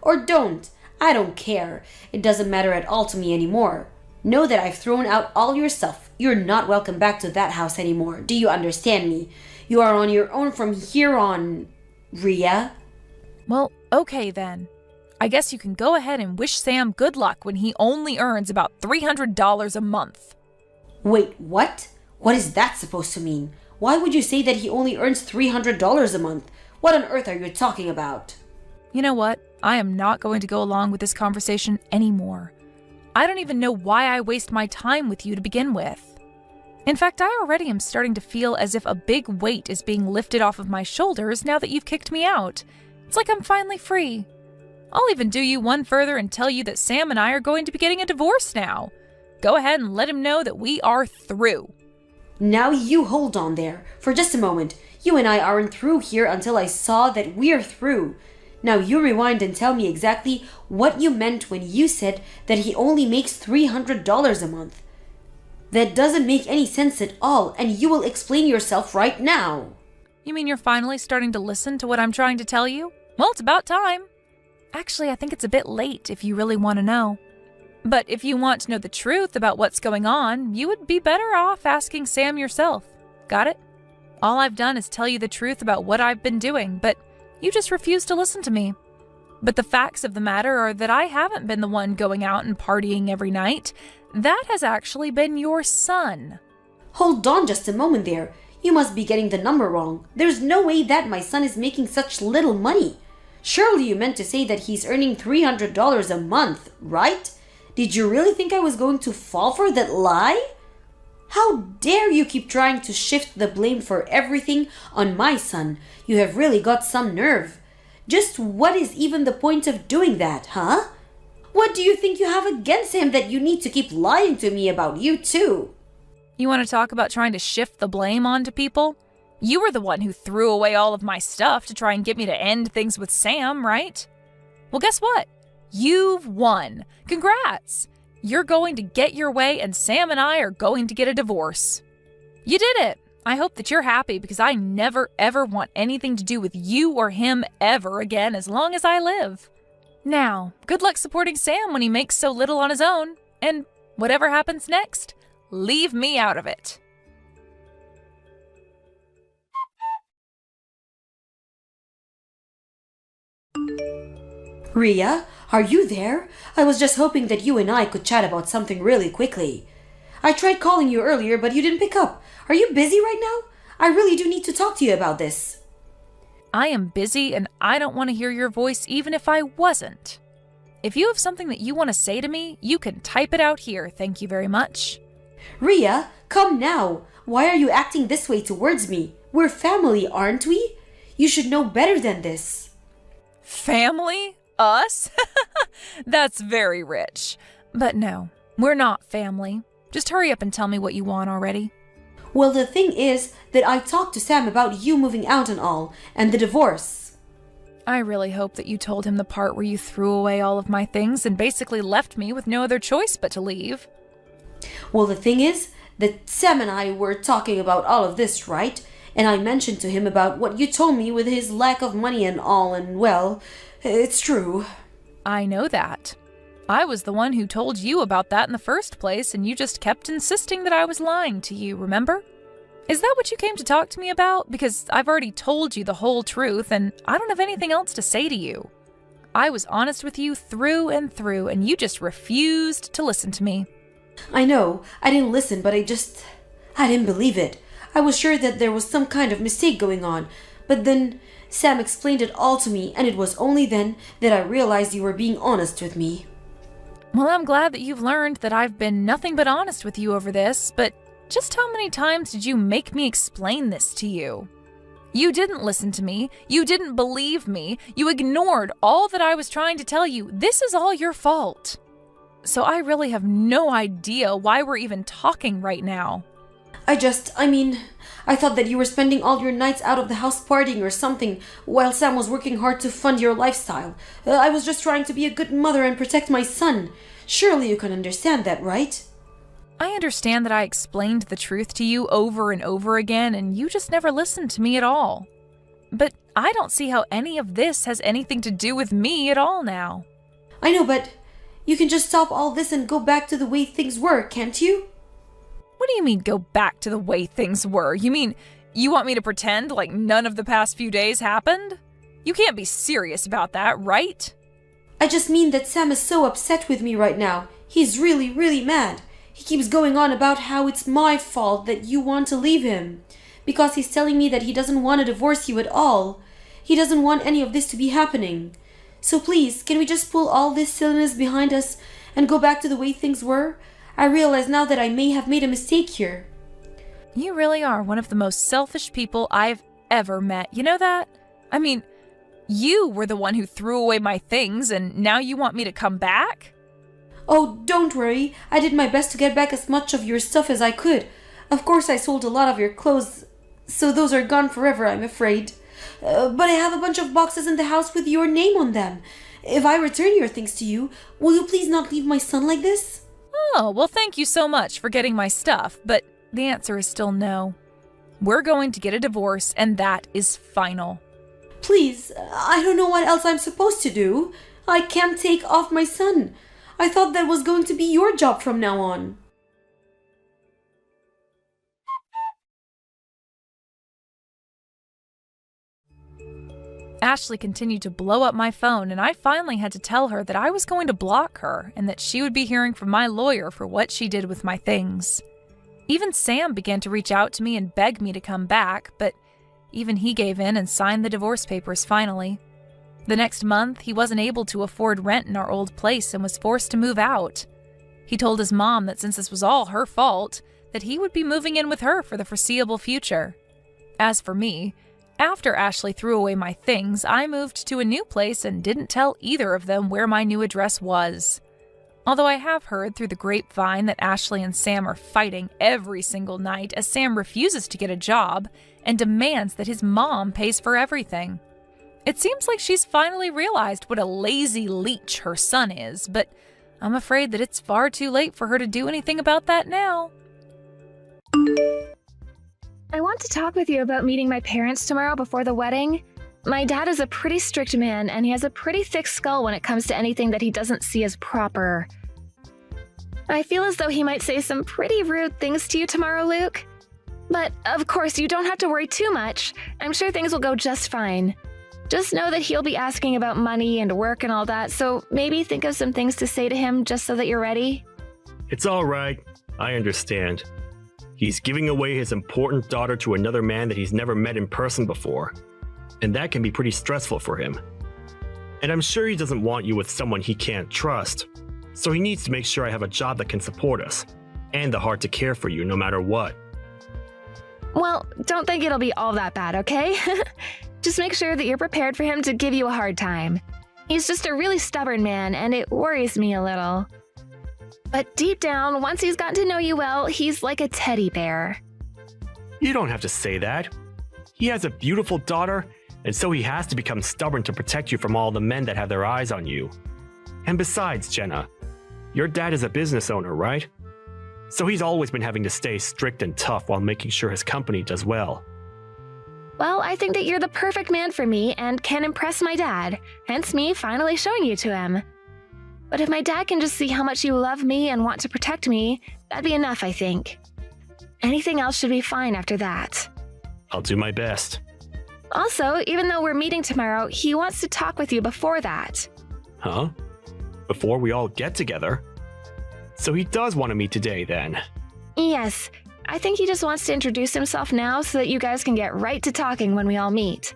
Or don't. I don't care. It doesn't matter at all to me anymore. Know that I've thrown out all your stuff. You're not welcome back to that house anymore. Do you understand me? You are on your own from here on, Rhea. Well, okay then. I guess you can go ahead and wish Sam good luck when he only earns about $300 a month. Wait, what? What is that supposed to mean? Why would you say that he only earns $300 a month? What on earth are you talking about? You know what? I am not going to go along with this conversation anymore. I don't even know why I waste my time with you to begin with. In fact, I already am starting to feel as if a big weight is being lifted off of my shoulders now that you've kicked me out. It's like I'm finally free. I'll even do you one further and tell you that Sam and I are going to be getting a divorce now. Go ahead and let him know that we are through. Now you hold on there for just a moment. You and I aren't through here until I saw that we're through. Now you rewind and tell me exactly what you meant when you said that he only makes $300 a month. That doesn't make any sense at all, and you will explain yourself right now. You mean you're finally starting to listen to what I'm trying to tell you? Well, it's about time. Actually, I think it's a bit late if you really want to know. But if you want to know the truth about what's going on, you would be better off asking Sam yourself. Got it? All I've done is tell you the truth about what I've been doing, but you just refuse to listen to me. But the facts of the matter are that I haven't been the one going out and partying every night. That has actually been your son. Hold on just a moment there. You must be getting the number wrong. There's no way that my son is making such little money. Surely you meant to say that he's earning $300 a month, right? Did you really think I was going to fall for that lie? How dare you keep trying to shift the blame for everything on my son? You have really got some nerve. Just what is even the point of doing that, huh? What do you think you have against him that you need to keep lying to me about you too? You want to talk about trying to shift the blame onto people? You were the one who threw away all of my stuff to try and get me to end things with Sam, right? Well, guess what? You've won. Congrats! You're going to get your way and Sam and I are going to get a divorce. You did it! I hope that you're happy because I never ever want anything to do with you or him ever again as long as I live. Now, good luck supporting Sam when he makes so little on his own. And whatever happens next, leave me out of it. Rhea, are you there? I was just hoping that you and I could chat about something really quickly. I tried calling you earlier, but you didn't pick up. Are you busy right now? I really do need to talk to you about this. I am busy and I don't want to hear your voice even if I wasn't. If you have something that you want to say to me, you can type it out here, thank you very much. Rhea, come now. Why are you acting this way towards me? We're family, aren't we? You should know better than this. Family? Us? That's very rich. But no, we're not family. Just hurry up and tell me what you want already. Well, the thing is that I talked to Sam about you moving out and all, and the divorce. I really hope that you told him the part where you threw away all of my things and basically left me with no other choice but to leave. Well, the thing is that Sam and I were talking about all of this, right? And I mentioned to him about what you told me with his lack of money and all, and well, it's true. I know that. I was the one who told you about that in the first place, and you just kept insisting that I was lying to you, remember? Is that what you came to talk to me about? Because I've already told you the whole truth, and I don't have anything else to say to you. I was honest with you through and through, and you just refused to listen to me. I know, I didn't listen, but I didn't believe it. I was sure that there was some kind of mistake going on, but then Sam explained it all to me, and it was only then that I realized you were being honest with me. Well, I'm glad that you've learned that I've been nothing but honest with you over this, but just how many times did you make me explain this to you? You didn't listen to me, you didn't believe me, you ignored all that I was trying to tell you. This is all your fault. So I really have no idea why we're even talking right now. I thought that you were spending all your nights out of the house partying or something while Sam was working hard to fund your lifestyle. I was just trying to be a good mother and protect my son. Surely you can understand that, right? I understand that I explained the truth to you over and over again and you just never listened to me at all. But I don't see how any of this has anything to do with me at all now. I know, but you can just stop all this and go back to the way things were, can't you? What do you mean go back to the way things were? You mean You want me to pretend like none of the past few days happened? You can't be serious about that, right? I just mean that Sam is so upset with me right now. He's really, really mad. He keeps going on about how it's my fault that you want to leave him. Because he's telling me that he doesn't want to divorce you at all. He doesn't want any of this to be happening. So please, can we just pull all this silliness behind us and go back to the way things were? I realize now that I may have made a mistake here. You really are one of the most selfish people I've ever met. You know that? I mean, you were the one who threw away my things, and now you want me to come back? Oh, don't worry. I did my best to get back as much of your stuff as I could. Of course, I sold a lot of your clothes, so those are gone forever, I'm afraid. But I have a bunch of boxes in the house with your name on them. If I return your things to you, will you please not leave my son like this? Oh, well, thank you so much for getting my stuff, but the answer is still no. We're going to get a divorce, and that is final. Please, I don't know what else I'm supposed to do. I can't take off my son. I thought that was going to be your job from now on. Ashley continued to blow up my phone, and I finally had to tell her that I was going to block her and that she would be hearing from my lawyer for what she did with my things. Even Sam began to reach out to me and beg me to come back, but even he gave in and signed the divorce papers finally. The next month, he wasn't able to afford rent in our old place and was forced to move out. He told his mom that since this was all her fault, that he would be moving in with her for the foreseeable future. As for me, after Ashley threw away my things, I moved to a new place and didn't tell either of them where my new address was. Although I have heard through the grapevine that Ashley and Sam are fighting every single night as Sam refuses to get a job and demands that his mom pays for everything. It seems like she's finally realized what a lazy leech her son is, but I'm afraid that it's far too late for her to do anything about that now. I want to talk with you about meeting my parents tomorrow before the wedding. My dad is a pretty strict man, and he has a pretty thick skull when it comes to anything that he doesn't see as proper. I feel as though he might say some pretty rude things to you tomorrow, Luke. But, of course, you don't have to worry too much. I'm sure things will go just fine. Just know that he'll be asking about money and work and all that, so maybe think of some things to say to him just so that you're ready. It's all right. I understand. He's giving away his important daughter to another man that he's never met in person before. And that can be pretty stressful for him. And I'm sure he doesn't want you with someone he can't trust. So he needs to make sure I have a job that can support us, and the heart to care for you no matter what. Well, don't think it'll be all that bad, okay? Just make sure that you're prepared for him to give you a hard time. He's just a really stubborn man, and it worries me a little. But deep down, once he's gotten to know you well, he's like a teddy bear. You don't have to say that. He has a beautiful daughter, and so he has to become stubborn to protect you from all the men that have their eyes on you. And besides, Jenna, your dad is a business owner, right? So he's always been having to stay strict and tough while making sure his company does well. Well, I think that you're the perfect man for me and can impress my dad, hence me finally showing you to him. But if my dad can just see how much you love me and want to protect me, that'd be enough, I think. Anything else should be fine after that. I'll do my best. Also, even though we're meeting tomorrow, he wants to talk with you before that. Huh? Before we all get together? So he does want to meet today, then? Yes, I think he just wants to introduce himself now so that you guys can get right to talking when we all meet.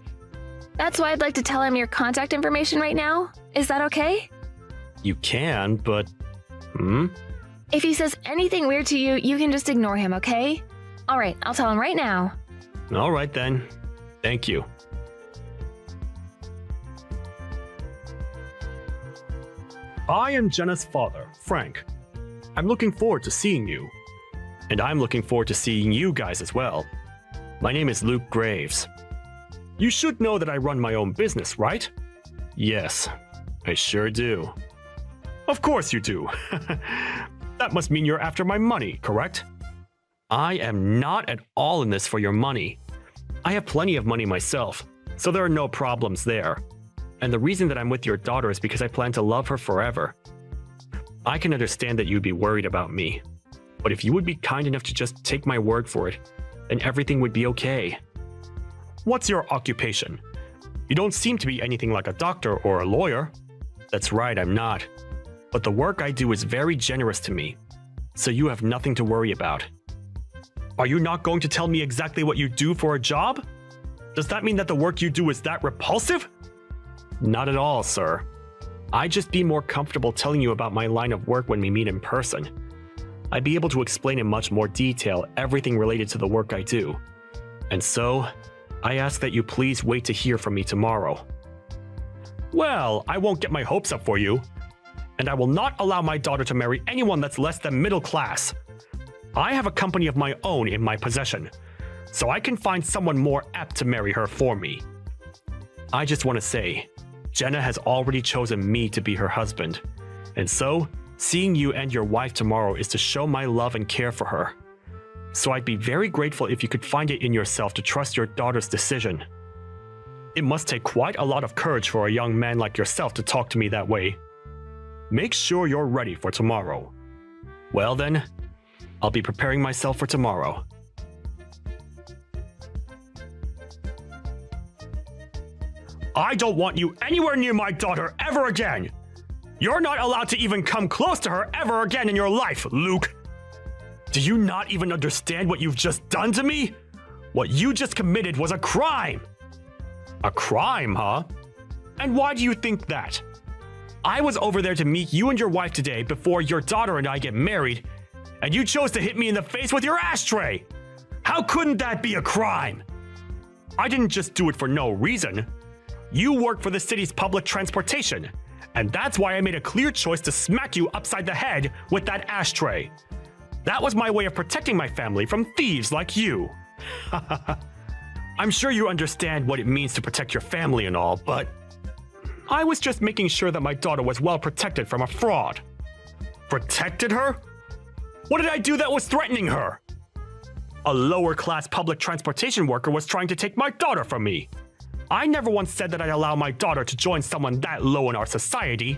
That's why I'd like to tell him your contact information right now. Is that okay? You can, but... If he says anything weird to you, you can just ignore him, okay? Alright, I'll tell him right now. All right, then. Thank you. I am Jenna's father, Frank. I'm looking forward to seeing you. And I'm looking forward to seeing you guys as well. My name is Luke Graves. You should know that I run my own business, right? Yes, I sure do. Of course you do. That must mean you're after my money, correct? I am not at all in this for your money. I have plenty of money myself, so there are no problems there. And the reason that I'm with your daughter is because I plan to love her forever. I can understand that you'd be worried about me, but if you would be kind enough to just take my word for it, then everything would be okay. What's your occupation? You don't seem to be anything like a doctor or a lawyer. That's right, I'm not. But the work I do is very generous to me, so you have nothing to worry about. Are you not going to tell me exactly what you do for a job? Does that mean that the work you do is that repulsive? Not at all, sir. I'd just be more comfortable telling you about my line of work when we meet in person. I'd be able to explain in much more detail everything related to the work I do. And so, I ask that you please wait to hear from me tomorrow. Well, I won't get my hopes up for you. And I will not allow my daughter to marry anyone that's less than middle class. I have a company of my own in my possession, so I can find someone more apt to marry her for me. I just want to say, Jenna has already chosen me to be her husband, and so, seeing you and your wife tomorrow is to show my love and care for her. So I'd be very grateful if you could find it in yourself to trust your daughter's decision. It must take quite a lot of courage for a young man like yourself to talk to me that way. Make sure you're ready for tomorrow. Well then, I'll be preparing myself for tomorrow. I don't want you anywhere near my daughter ever again! You're not allowed to even come close to her ever again in your life, Luke! Do you not even understand what you've just done to me? What you just committed was a crime! A crime, huh? And why do you think that? I was over there to meet you and your wife today before your daughter and I get married, and you chose to hit me in the face with your ashtray! How couldn't that be a crime? I didn't just do it for no reason. You work for the city's public transportation, and that's why I made a clear choice to smack you upside the head with that ashtray. That was my way of protecting my family from thieves like you. I'm sure you understand what it means to protect your family and all, but I was just making sure that my daughter was well protected from a fraud. Protected her? What did I do that was threatening her? A lower-class public transportation worker was trying to take my daughter from me. I never once said that I'd allow my daughter to join someone that low in our society.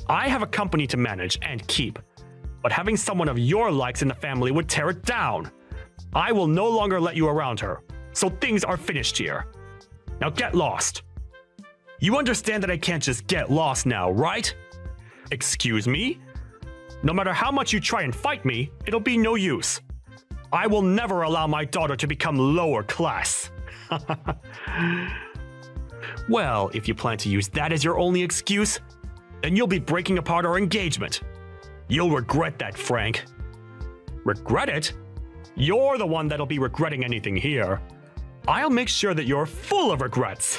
I have a company to manage and keep, but having someone of your likes in the family would tear it down. I will no longer let you around her, so things are finished here. Now get lost. You understand that I can't just get lost now, right? Excuse me? No matter how much you try and fight me, it'll be no use. I will never allow my daughter to become lower class. Well, if you plan to use that as your only excuse, then you'll be breaking apart our engagement. You'll regret that, Frank. Regret it? You're the one that'll be regretting anything here. I'll make sure that you're full of regrets.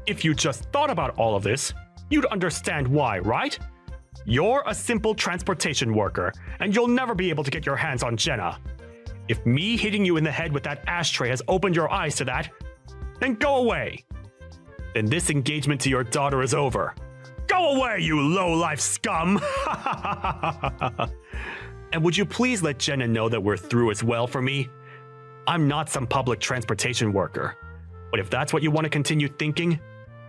If you just thought about all of this, you'd understand why, right? You're a simple transportation worker, and you'll never be able to get your hands on Jenna. If me hitting you in the head with that ashtray has opened your eyes to that, then go away. Then this engagement to your daughter is over. Go away, you low-life scum! And would you please let Jenna know that we're through as well for me? I'm not some public transportation worker. But if that's what you want to continue thinking,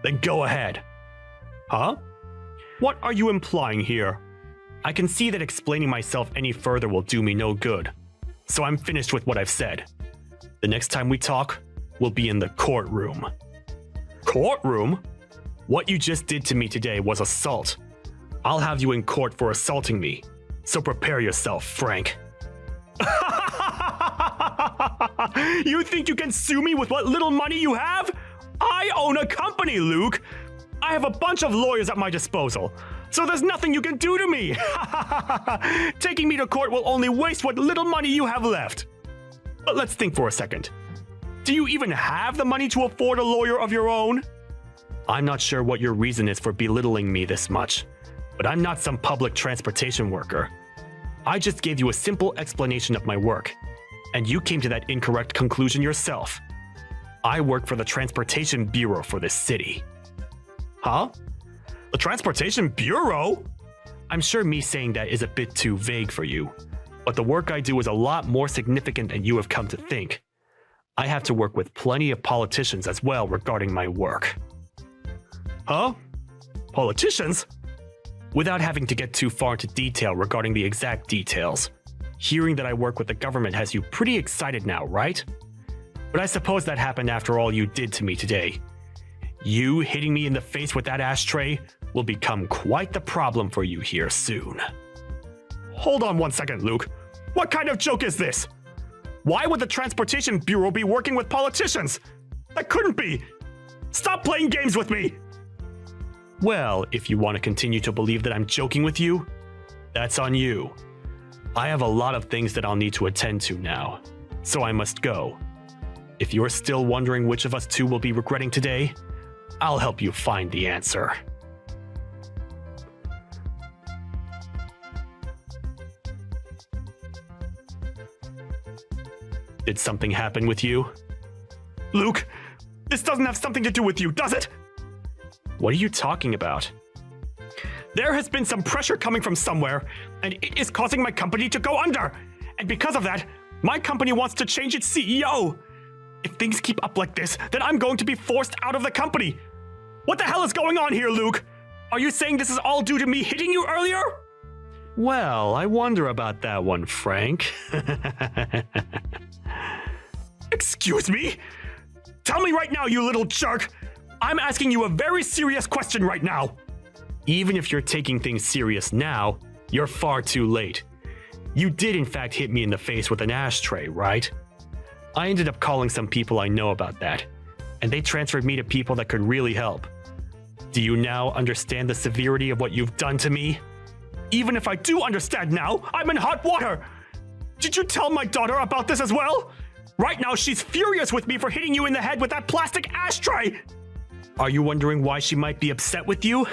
then go ahead. Huh? What are you implying here? I can see that explaining myself any further will do me no good. So I'm finished with what I've said. The next time we talk, we'll be in the courtroom. Courtroom? What you just did to me today was assault. I'll have you in court for assaulting me. So prepare yourself, Frank. You think you can sue me with what little money you have? I own a company, Luke. I have a bunch of lawyers at my disposal, so there's nothing you can do to me. Taking me to court will only waste what little money you have left. But let's think for a second. Do you even have the money to afford a lawyer of your own? I'm not sure what your reason is for belittling me this much, but I'm not some public transportation worker. I just gave you a simple explanation of my work, and you came to that incorrect conclusion yourself. I work for the Transportation Bureau for this city. Huh? The Transportation Bureau? I'm sure me saying that is a bit too vague for you, but the work I do is a lot more significant than you have come to think. I have to work with plenty of politicians as well regarding my work. Huh? Politicians? Without having to get too far into detail regarding the exact details, hearing that I work with the government has you pretty excited now, right? But I suppose that happened after all you did to me today. You hitting me in the face with that ashtray will become quite the problem for you here soon. Hold on 1 second, Luke. What kind of joke is this? Why would the Transportation Bureau be working with politicians? That couldn't be! Stop playing games with me! Well, if you want to continue to believe that I'm joking with you, that's on you. I have a lot of things that I'll need to attend to now, so I must go. If you're still wondering which of us two will be regretting today, I'll help you find the answer. Did something happen with you? Luke, this doesn't have something to do with you, does it? What are you talking about? There has been some pressure coming from somewhere, and it is causing my company to go under. And because of that, my company wants to change its CEO. If things keep up like this, then I'm going to be forced out of the company. What the hell is going on here, Luke? Are you saying this is all due to me hitting you earlier? Well, I wonder about that one, Frank. Excuse me? Tell me right now, you little jerk. I'm asking you a very serious question right now. Even if you're taking things serious now, you're far too late. You did in fact hit me in the face with an ashtray, right? I ended up calling some people I know about that, and they transferred me to people that could really help. Do you now understand the severity of what you've done to me? Even if I do understand now, I'm in hot water! Did you tell my daughter about this as well? Right now she's furious with me for hitting you in the head with that plastic ashtray! Are you wondering why she might be upset with you?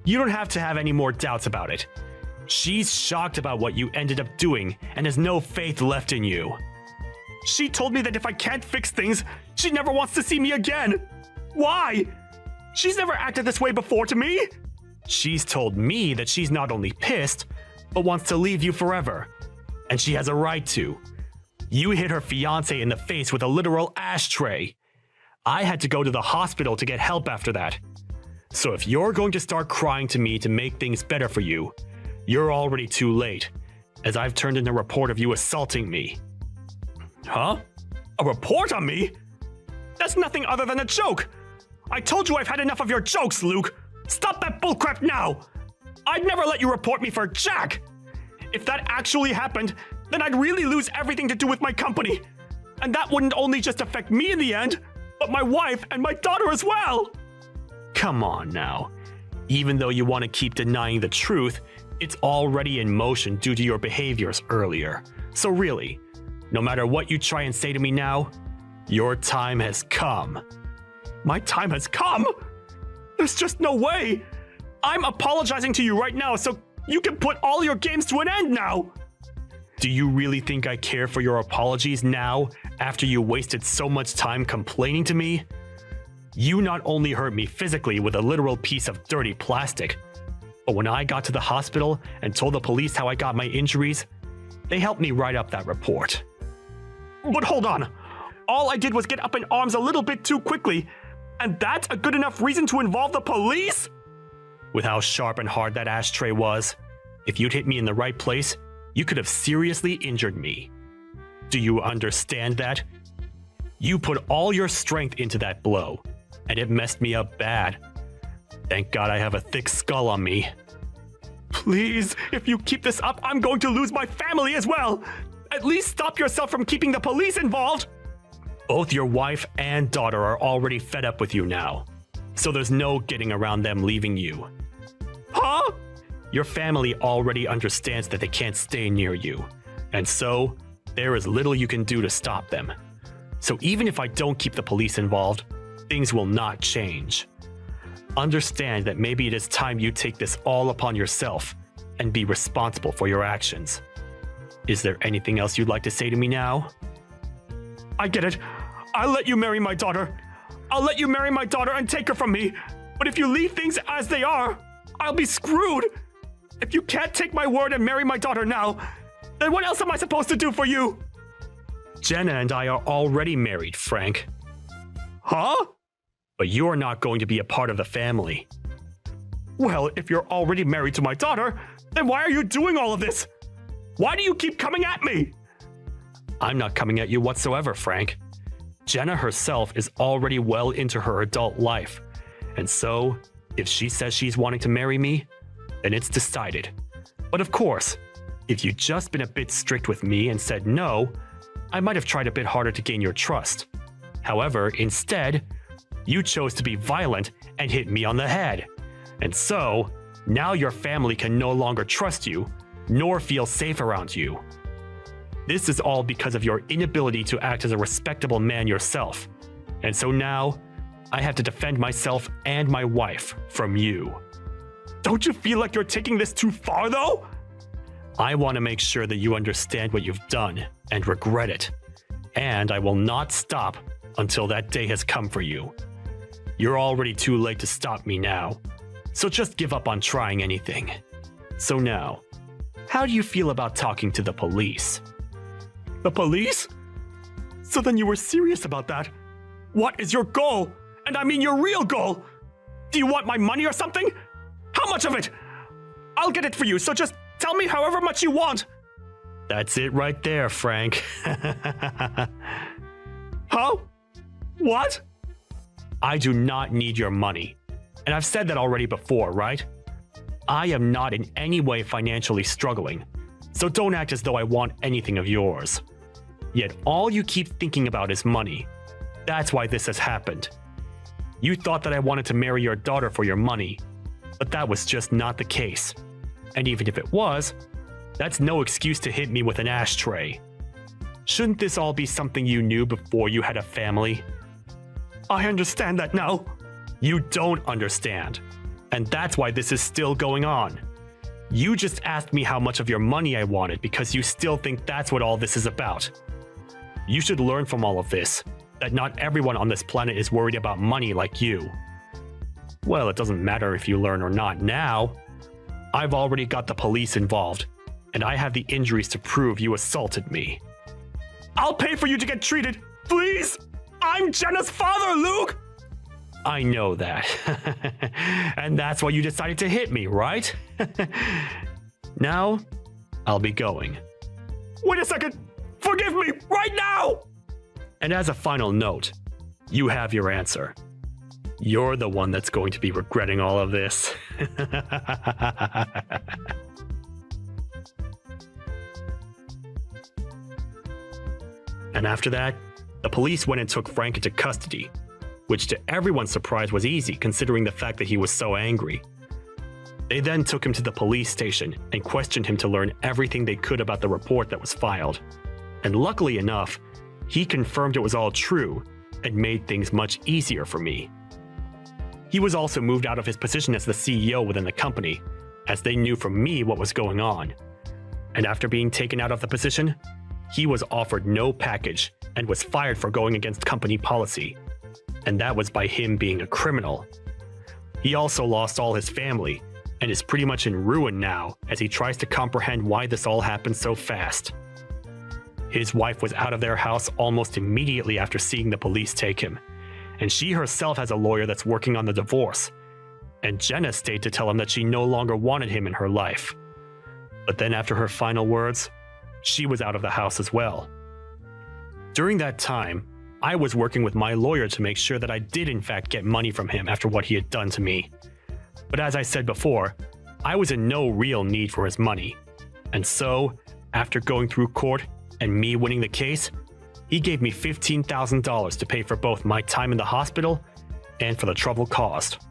You don't have to have any more doubts about it. She's shocked about what you ended up doing and has no faith left in you. She told me that if I can't fix things, she never wants to see me again. Why? She's never acted this way before to me. She's told me that she's not only pissed, but wants to leave you forever. And she has a right to. You hit her fiancé in the face with a literal ashtray. I had to go to the hospital to get help after that. So if you're going to start crying to me to make things better for you, you're already too late, as I've turned in a report of you assaulting me. Huh? A report on me? That's nothing other than a joke! I told you I've had enough of your jokes, Luke! Stop that bullcrap now! I'd never let you report me for Jack! If that actually happened, then I'd really lose everything to do with my company. And that wouldn't only just affect me in the end, but my wife and my daughter as well! Come on now. Even though you want to keep denying the truth, it's already in motion due to your behaviors earlier. So really, no matter what you try and say to me now, your time has come. My time has come? There's just no way! I'm apologizing to you right now so you can put all your games to an end now! Do you really think I care for your apologies now, after you wasted so much time complaining to me? You not only hurt me physically with a literal piece of dirty plastic, but when I got to the hospital and told the police how I got my injuries, they helped me write up that report. But hold on, all I did was get up in arms a little bit too quickly, and that's a good enough reason to involve the police? With how sharp and hard that ashtray was, if you'd hit me in the right place, you could have seriously injured me. Do you understand that? You put all your strength into that blow, and it messed me up bad. Thank God I have a thick skull on me. Please, if you keep this up, I'm going to lose my family as well. At least stop yourself from keeping the police involved. Both your wife and daughter are already fed up with you now, so there's no getting around them leaving you. Huh? Your family already understands that they can't stay near you, and so there is little you can do to stop them. So even if I don't keep the police involved, things will not change. Understand that maybe it is time you take this all upon yourself and be responsible for your actions. Is there anything else you'd like to say to me now? I get it. I'll let you marry my daughter. I'll let you marry my daughter and take her from me. But if you leave things as they are, I'll be screwed. If you can't take my word and marry my daughter now, then what else am I supposed to do for you? Jenna and I are already married, Frank. Huh? But you're not going to be a part of the family. Well, if you're already married to my daughter, then why are you doing all of this? Why do you keep coming at me? I'm not coming at you whatsoever, Frank. Jenna herself is already well into her adult life, and so, if she says she's wanting to marry me, then it's decided. But of course, if you'd just been a bit strict with me and said no, I might have tried a bit harder to gain your trust. However, instead, you chose to be violent and hit me on the head. And so, now your family can no longer trust you, nor feel safe around you. This is all because of your inability to act as a respectable man yourself. And so now, I have to defend myself and my wife from you. Don't you feel like you're taking this too far, though? I want to make sure that you understand what you've done and regret it. And I will not stop until that day has come for you. You're already too late to stop me now, so just give up on trying anything. So now, how do you feel about talking to the police? The police? So then you were serious about that? What is your goal? And I mean your real goal? Do you want my money or something? How much of it? I'll get it for you, so just tell me however much you want. That's it right there, Frank. Huh? What? I do not need your money. And I've said that already before, right? I am not in any way financially struggling, so don't act as though I want anything of yours. Yet all you keep thinking about is money. That's why this has happened. You thought that I wanted to marry your daughter for your money, but that was just not the case. And even if it was, that's no excuse to hit me with an ashtray. Shouldn't this all be something you knew before you had a family? I understand that now. You don't understand. And that's why this is still going on. You just asked me how much of your money I wanted because you still think that's what all this is about. You should learn from all of this, that not everyone on this planet is worried about money like you. Well, it doesn't matter if you learn or not now. I've already got the police involved, and I have the injuries to prove you assaulted me. I'll pay for you to get treated, please! I'm Jenna's father, Luke! I know that. And that's why you decided to hit me, right? Now, I'll be going. Wait a second! Forgive me, right now! And as a final note, you have your answer. You're the one that's going to be regretting all of this. And after that, the police went and took Frank into custody, which to everyone's surprise was easy considering the fact that he was so angry. They then took him to the police station and questioned him to learn everything they could about the report that was filed. And luckily enough, he confirmed it was all true and made things much easier for me. He was also moved out of his position as the CEO within the company, as they knew from me what was going on. And after being taken out of the position, he was offered no package and was fired for going against company policy. And that was by him being a criminal. He also lost all his family and is pretty much in ruin now as he tries to comprehend why this all happened so fast. His wife was out of their house almost immediately after seeing the police take him, and she herself has a lawyer that's working on the divorce, and Jenna stayed to tell him that she no longer wanted him in her life. But then after her final words, she was out of the house as well. During that time, I was working with my lawyer to make sure that I did in fact get money from him after what he had done to me. But as I said before, I was in no real need for his money. And so, after going through court and me winning the case, he gave me $15,000 to pay for both my time in the hospital and for the trouble caused.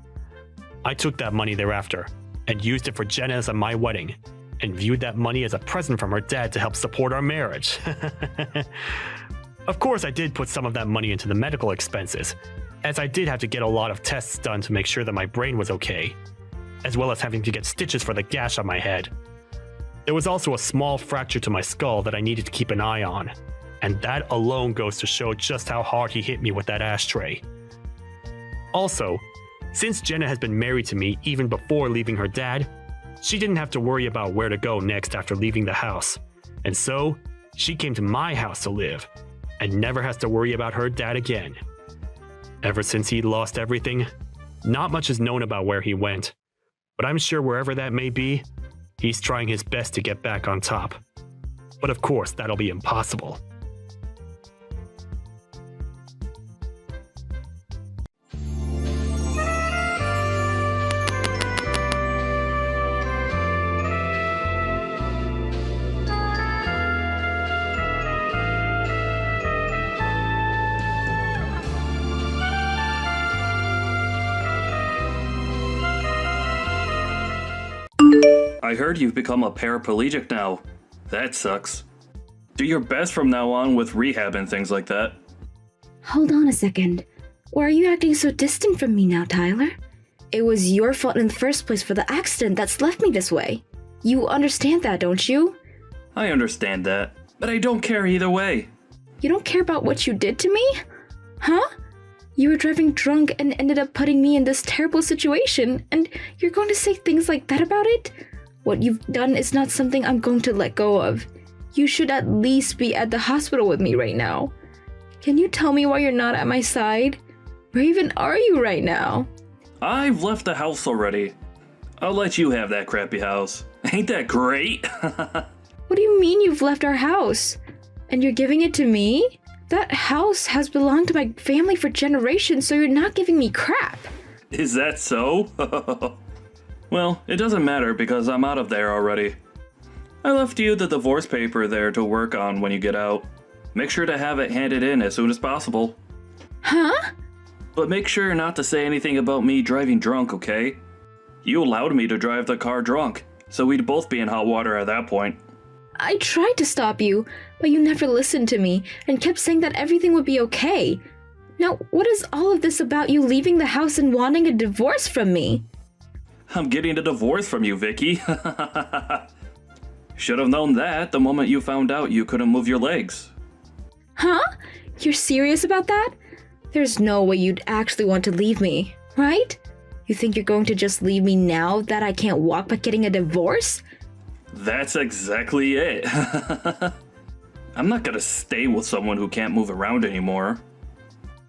I took that money thereafter and used it for Jenna's and my wedding, and viewed that money as a present from her dad to help support our marriage. Of course, I did put some of that money into the medical expenses, as I did have to get a lot of tests done to make sure that my brain was okay, as well as having to get stitches for the gash on my head. There was also a small fracture to my skull that I needed to keep an eye on, and that alone goes to show just how hard he hit me with that ashtray. Also, since Jenna has been married to me even before leaving her dad, she didn't have to worry about where to go next after leaving the house, and so she came to my house to live, and never has to worry about her dad again. Ever since he'd lost everything, not much is known about where he went, but I'm sure wherever that may be, he's trying his best to get back on top. But of course, that'll be impossible, I heard you've become a paraplegic now. That sucks. Do your best from now on with rehab and things like that. Hold on a second. Why are you acting so distant from me now, Tyler? It was your fault in the first place for the accident that's left me this way. You understand that, don't you? I understand that, but I don't care either way. You don't care about what you did to me? Huh? You were driving drunk and ended up putting me in this terrible situation, and you're going to say things like that about it? What you've done is not something I'm going to let go of. You should at least be at the hospital with me right now. Can you tell me why you're not at my side? Where even are you right now? I've left the house already. I'll let you have that crappy house. Ain't that great? What do you mean you've left our house? And you're giving it to me? That house has belonged to my family for generations, so you're not giving me crap. Is that so? Well, it doesn't matter because I'm out of there already. I left you the divorce paper there to work on when you get out. Make sure to have it handed in as soon as possible. Huh? But make sure not to say anything about me driving drunk, okay? You allowed me to drive the car drunk, so we'd both be in hot water at that point. I tried to stop you, but you never listened to me and kept saying that everything would be okay. Now, what is all of this about you leaving the house and wanting a divorce from me? I'm getting a divorce from you, Vicky. Should have known that the moment you found out you couldn't move your legs. Huh? You're serious about that? There's no way you'd actually want to leave me, right? You think you're going to just leave me now that I can't walk by getting a divorce? That's exactly it. I'm not gonna stay with someone who can't move around anymore.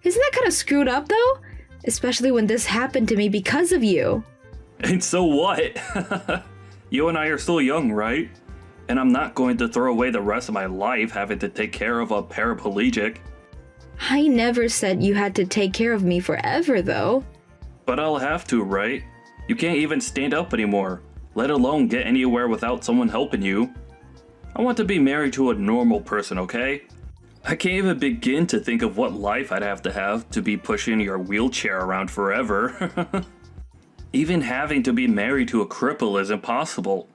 Isn't that kind of screwed up though? Especially when this happened to me because of you. And so what? You and I are still young, right? And I'm not going to throw away the rest of my life having to take care of a paraplegic. I never said you had to take care of me forever though. But I'll have to, right? You can't even stand up anymore, let alone get anywhere without someone helping you. I want to be married to a normal person, okay? I can't even begin to think of what life I'd have to be pushing your wheelchair around forever. Even having to be married to a cripple is impossible.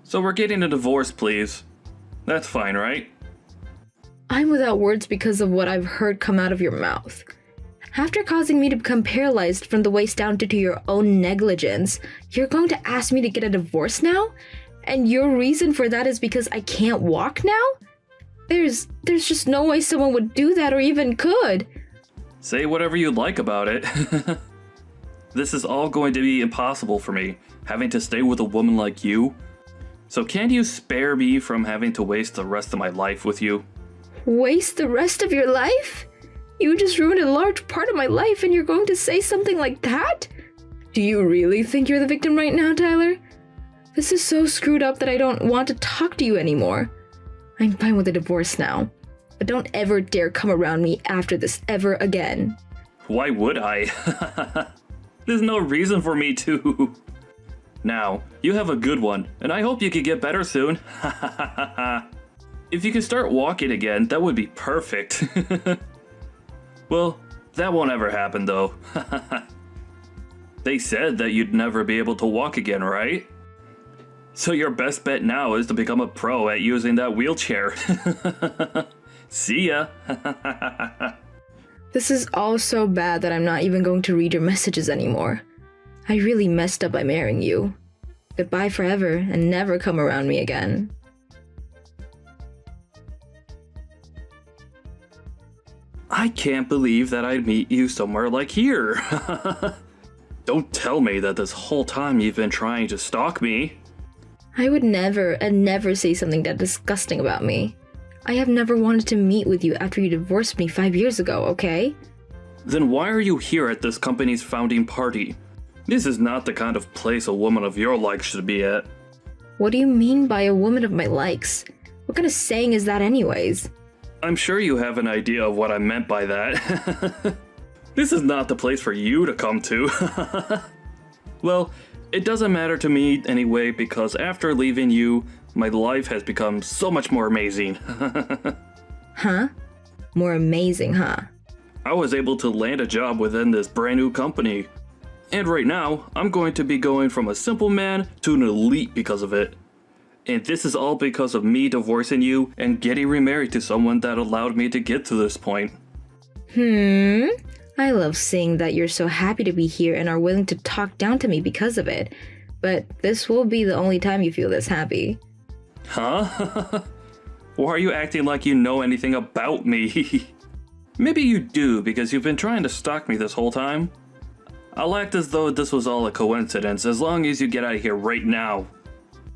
So we're getting a divorce, please. That's fine, right? I'm without words because of what I've heard come out of your mouth. After causing me to become paralyzed from the waist down due to your own negligence, you're going to ask me to get a divorce now? And your reason for that is because I can't walk now? There's just no way someone would do that or even could. Say whatever you like about it. This is all going to be impossible for me, having to stay with a woman like you. So can you spare me from having to waste the rest of my life with you? Waste the rest of your life? You just ruined a large part of my life and you're going to say something like that? Do you really think you're the victim right now, Tyler? This is so screwed up that I don't want to talk to you anymore. I'm fine with a divorce now, but don't ever dare come around me after this ever again. Why would I? There's no reason for me to. Now, you have a good one, and I hope you can get better soon. If you can start walking again, that would be perfect. Well, that won't ever happen though. They said that you'd never be able to walk again, right? So your best bet now is to become a pro at using that wheelchair. See ya. This is all so bad that I'm not even going to read your messages anymore. I really messed up by marrying you. Goodbye forever and never come around me again. I can't believe that I'd meet you somewhere like here. Don't tell me that this whole time you've been trying to stalk me. I would never and never say something that disgusting about me. I have never wanted to meet with you after you divorced me 5 years ago, okay? Then why are you here at this company's founding party? This is not the kind of place a woman of your likes should be at. What do you mean by a woman of my likes? What kind of saying is that anyways? I'm sure you have an idea of what I meant by that. This is not the place for you to come to. Well, it doesn't matter to me anyway because after leaving you, my life has become so much more amazing. Huh? More amazing, huh? I was able to land a job within this brand new company. And right now, I'm going to be going from a simple man to an elite because of it. And this is all because of me divorcing you and getting remarried to someone that allowed me to get to this point. I love seeing that you're so happy to be here and are willing to talk down to me because of it. But this will be the only time you feel this happy. Huh? Why are you acting like you know anything about me? Maybe you do because you've been trying to stalk me this whole time. I'll act as though this was all a coincidence as long as you get out of here right now.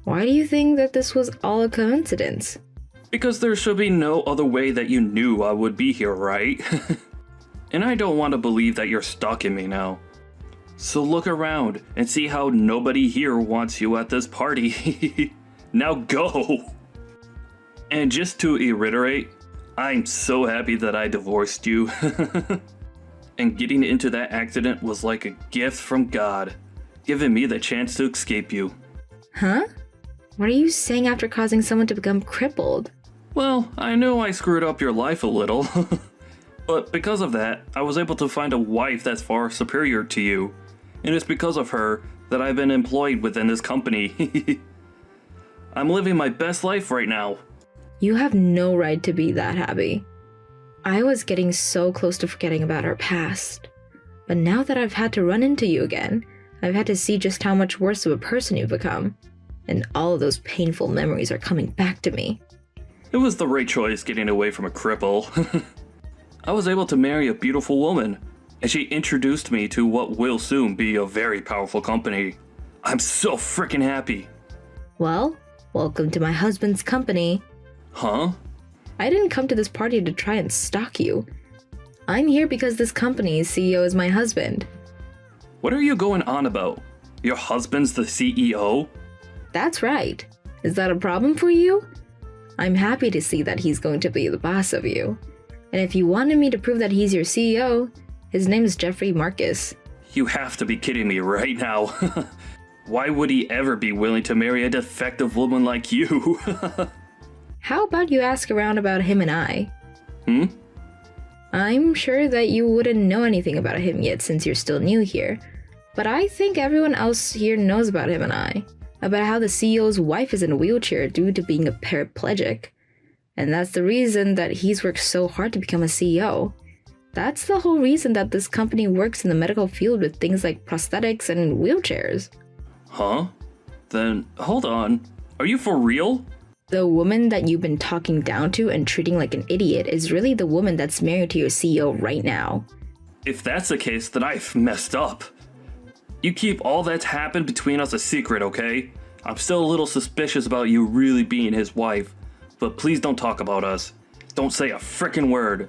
Why do you think that this was all a coincidence? Because there should be no other way that you knew I would be here, right? And I don't want to believe that you're stalking me now. So look around and see how nobody here wants you at this party. Now go! And just to reiterate, I'm so happy that I divorced you. And getting into that accident was like a gift from God, giving me the chance to escape you. Huh? What are you saying after causing someone to become crippled? Well, I know I screwed up your life a little. But because of that, I was able to find a wife that's far superior to you. And it's because of her that I've been employed within this company. I'm living my best life right now. You have no right to be that happy. I was getting so close to forgetting about our past. But now that I've had to run into you again, I've had to see just how much worse of a person you've become. And all of those painful memories are coming back to me. It was the right choice getting away from a cripple. I was able to marry a beautiful woman, and she introduced me to what will soon be a very powerful company. I'm so freaking happy. Well, welcome to my husband's company. Huh? I didn't come to this party to try and stalk you. I'm here because this company's CEO is my husband. What are you going on about? Your husband's the CEO? That's right. Is that a problem for you? I'm happy to see that he's going to be the boss of you. And if you wanted me to prove that he's your CEO, his name is Jeffrey Marcus. You have to be kidding me right now. Why would he ever be willing to marry a defective woman like you? How about you ask around about him and I? I'm sure that you wouldn't know anything about him yet since you're still new here. But I think everyone else here knows about him and I. About how the CEO's wife is in a wheelchair due to being a paraplegic. And that's the reason that he's worked so hard to become a CEO. That's the whole reason that this company works in the medical field with things like prosthetics and wheelchairs. Huh? Then, hold on. Are you for real? The woman that you've been talking down to and treating like an idiot is really the woman that's married to your CEO right now. If that's the case, then I've messed up. You keep all that's happened between us a secret, okay? I'm still a little suspicious about you really being his wife, but please don't talk about us. Don't say a frickin' word.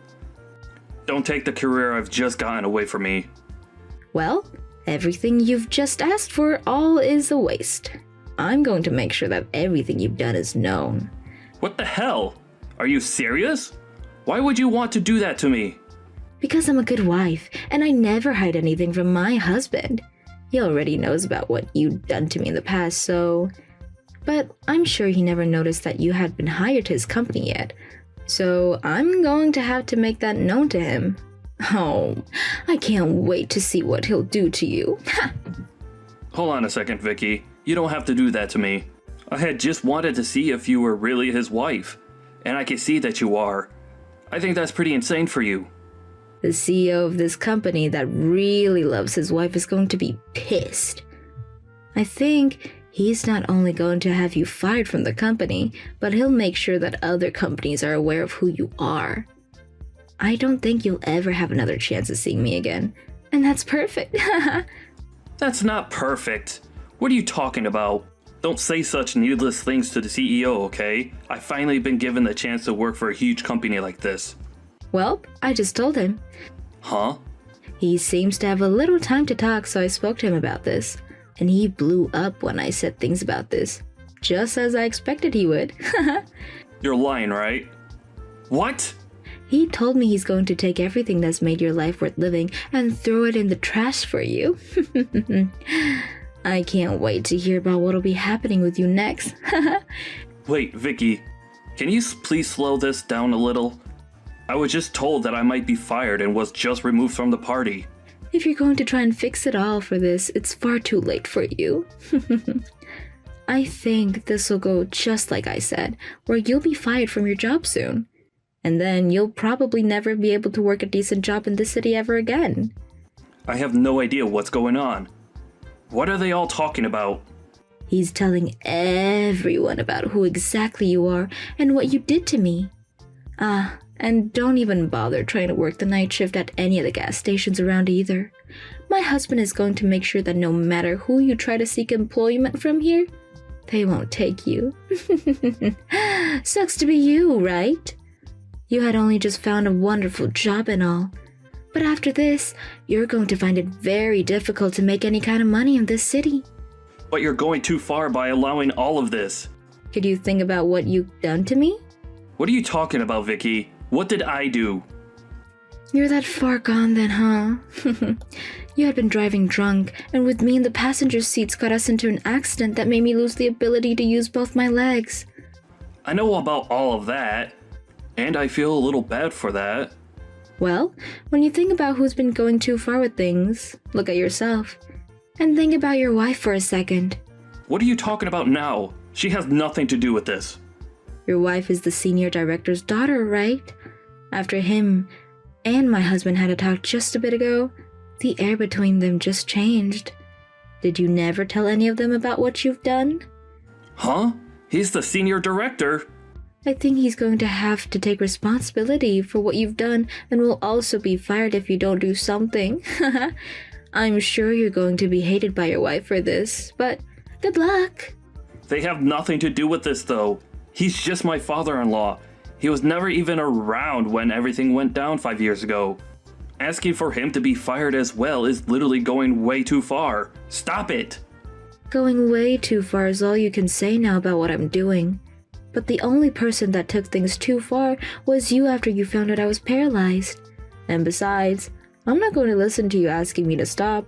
Don't take the career I've just gotten away from me. Well, everything you've just asked for all is a waste. I'm going to make sure that everything you've done is known. What the hell? Are you serious? Why would you want to do that to me? Because I'm a good wife, and I never hide anything from my husband. He already knows about what you've done to me in the past, so... But I'm sure he never noticed that you had been hired to his company yet. So I'm going to have to make that known to him. Oh, I can't wait to see what he'll do to you. Hold on a second, Vicky. You don't have to do that to me. I had just wanted to see if you were really his wife. And I can see that you are. I think that's pretty insane for you. The CEO of this company that really loves his wife is going to be pissed. I think he's not only going to have you fired from the company, but he'll make sure that other companies are aware of who you are. I don't think you'll ever have another chance of seeing me again. And that's perfect. That's not perfect. What are you talking about? Don't say such needless things to the CEO, okay? I've finally been given the chance to work for a huge company like this. Well, I just told him. Huh? He seems to have a little time to talk, so I spoke to him about this. And he blew up when I said things about this. Just as I expected he would. You're lying, right? What? He told me he's going to take everything that's made your life worth living and throw it in the trash for you. I can't wait to hear about what'll be happening with you next. Wait, Vicky, can you please slow this down a little? I was just told that I might be fired and was just removed from the party. If you're going to try and fix it all for this, it's far too late for you. I think this will go just like I said, where you'll be fired from your job soon. And then you'll probably never be able to work a decent job in this city ever again. I have no idea what's going on. What are they all talking about? He's telling everyone about who exactly you are and what you did to me. And don't even bother trying to work the night shift at any of the gas stations around either. My husband is going to make sure that no matter who you try to seek employment from here, they won't take you. Sucks to be you, right? You had only just found a wonderful job and all. But after this, you're going to find it very difficult to make any kind of money in this city. But you're going too far by allowing all of this. Could you think about what you've done to me? What are you talking about, Vicky? What did I do? You're that far gone then, huh? You had been driving drunk, and with me in the passenger seats got us into an accident that made me lose the ability to use both my legs. I know about all of that, and I feel a little bad for that. Well, when you think about who's been going too far with things, look at yourself. And think about your wife for a second. What are you talking about now? She has nothing to do with this. Your wife is the senior director's daughter, right? After him and my husband had a talk just a bit ago, the air between them just changed. Did you never tell any of them about what you've done? Huh? He's the senior director. I think he's going to have to take responsibility for what you've done and will also be fired if you don't do something. I'm sure you're going to be hated by your wife for this, but good luck. They have nothing to do with this, though. He's just my father-in-law. He was never even around when everything went down 5 years ago. Asking for him to be fired as well is literally going way too far. Stop it! Going way too far is all you can say now about what I'm doing. But the only person that took things too far was you after you found out I was paralyzed. And besides, I'm not going to listen to you asking me to stop.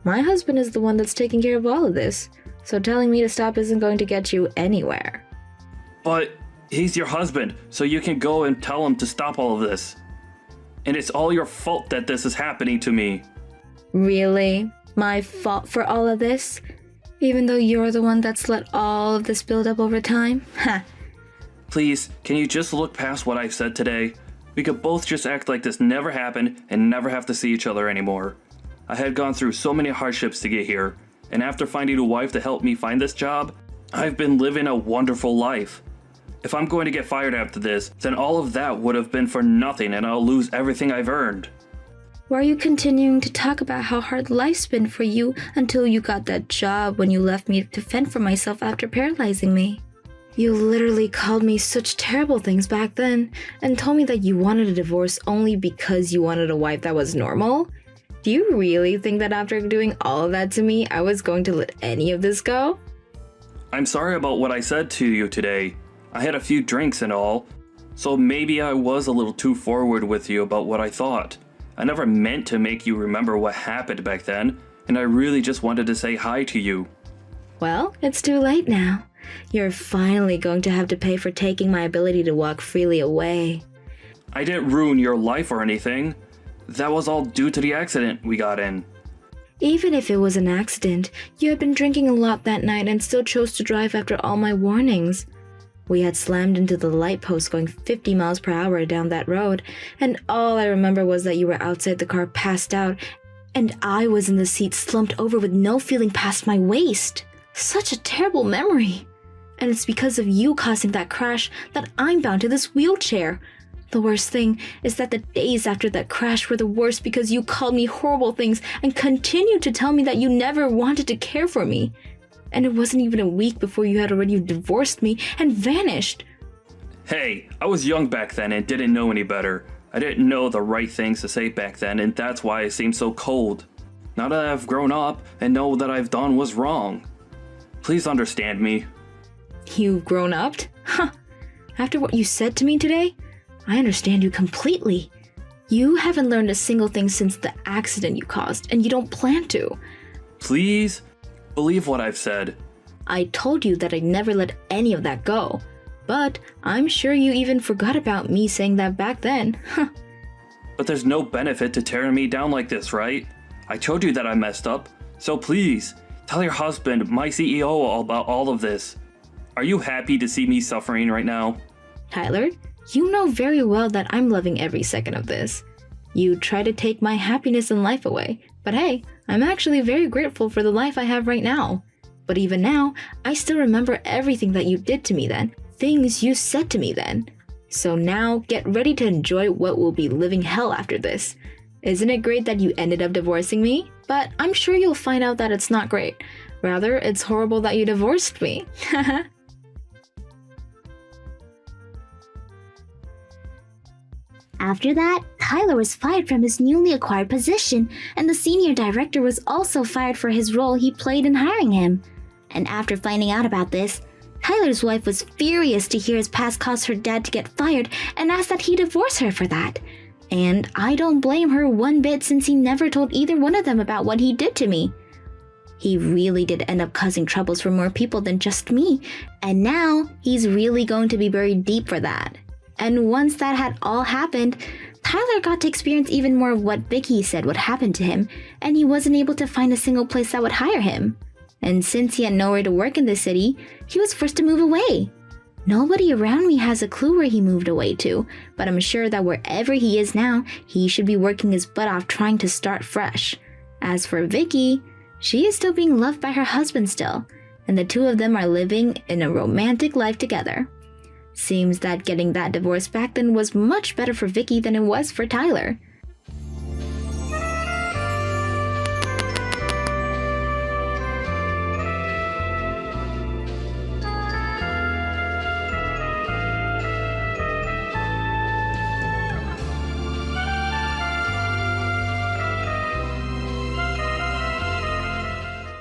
My husband is the one that's taking care of all of this, so telling me to stop isn't going to get you anywhere. But he's your husband, so you can go and tell him to stop all of this. And it's all your fault that this is happening to me. Really? My fault for all of this? Even though you're the one that's let all of this build up over time? Ha! Please, can you just look past what I've said today? We could both just act like this never happened and never have to see each other anymore. I had gone through so many hardships to get here, and after finding a wife to help me find this job, I've been living a wonderful life. If I'm going to get fired after this, then all of that would have been for nothing and I'll lose everything I've earned. Why are you continuing to talk about how hard life's been for you until you got that job when you left me to fend for myself after paralyzing me? You literally called me such terrible things back then and told me that you wanted a divorce only because you wanted a wife that was normal? Do you really think that after doing all of that to me, I was going to let any of this go? I'm sorry about what I said to you today. I had a few drinks and all, so maybe I was a little too forward with you about what I thought. I never meant to make you remember what happened back then, and I really just wanted to say hi to you. Well, it's too late now. You're finally going to have to pay for taking my ability to walk freely away. I didn't ruin your life or anything. That was all due to the accident we got in. Even if it was an accident, you had been drinking a lot that night and still chose to drive after all my warnings. We had slammed into the light post going 50 miles per hour down that road, and all I remember was that you were outside the car passed out, and I was in the seat slumped over with no feeling past my waist. Such a terrible memory. And it's because of you causing that crash that I'm bound to this wheelchair. The worst thing is that the days after that crash were the worst because you called me horrible things and continued to tell me that you never wanted to care for me. And it wasn't even a week before you had already divorced me and vanished. Hey, I was young back then and didn't know any better. I didn't know the right things to say back then, and that's why I seemed so cold. Now that I've grown up and know that I've done was wrong, please understand me. You've grown up? Huh. After what you said to me today, I understand you completely. You haven't learned a single thing since the accident you caused, and you don't plan to. Please, believe what I've said. I told you that I'd never let any of that go. But I'm sure you even forgot about me saying that back then. But there's no benefit to tearing me down like this, right? I told you that I messed up, so please, tell your husband, my CEO, all about all of this. Are you happy to see me suffering right now? Tyler, you know very well that I'm loving every second of this. You try to take my happiness in life away, but hey, I'm actually very grateful for the life I have right now. But even now, I still remember everything that you did to me then, things you said to me then. So now, get ready to enjoy what will be living hell after this. Isn't it great that you ended up divorcing me? But I'm sure you'll find out that it's not great. Rather, it's horrible that you divorced me. After that, Tyler was fired from his newly acquired position, and the senior director was also fired for his role he played in hiring him. And after finding out about this, Tyler's wife was furious to hear his past caused her dad to get fired and asked that he divorce her for that. And I don't blame her one bit since he never told either one of them about what he did to me. He really did end up causing troubles for more people than just me, and now he's really going to be buried deep for that. And once that had all happened, Tyler got to experience even more of what Vicky said would happen to him, and he wasn't able to find a single place that would hire him. And since he had nowhere to work in the city, he was forced to move away. Nobody around me has a clue where he moved away to, but I'm sure that wherever he is now, he should be working his butt off trying to start fresh. As for Vicky, she is still being loved by her husband still, and the two of them are living in a romantic life together. Seems that getting that divorce back then was much better for Vicky than it was for Tyler.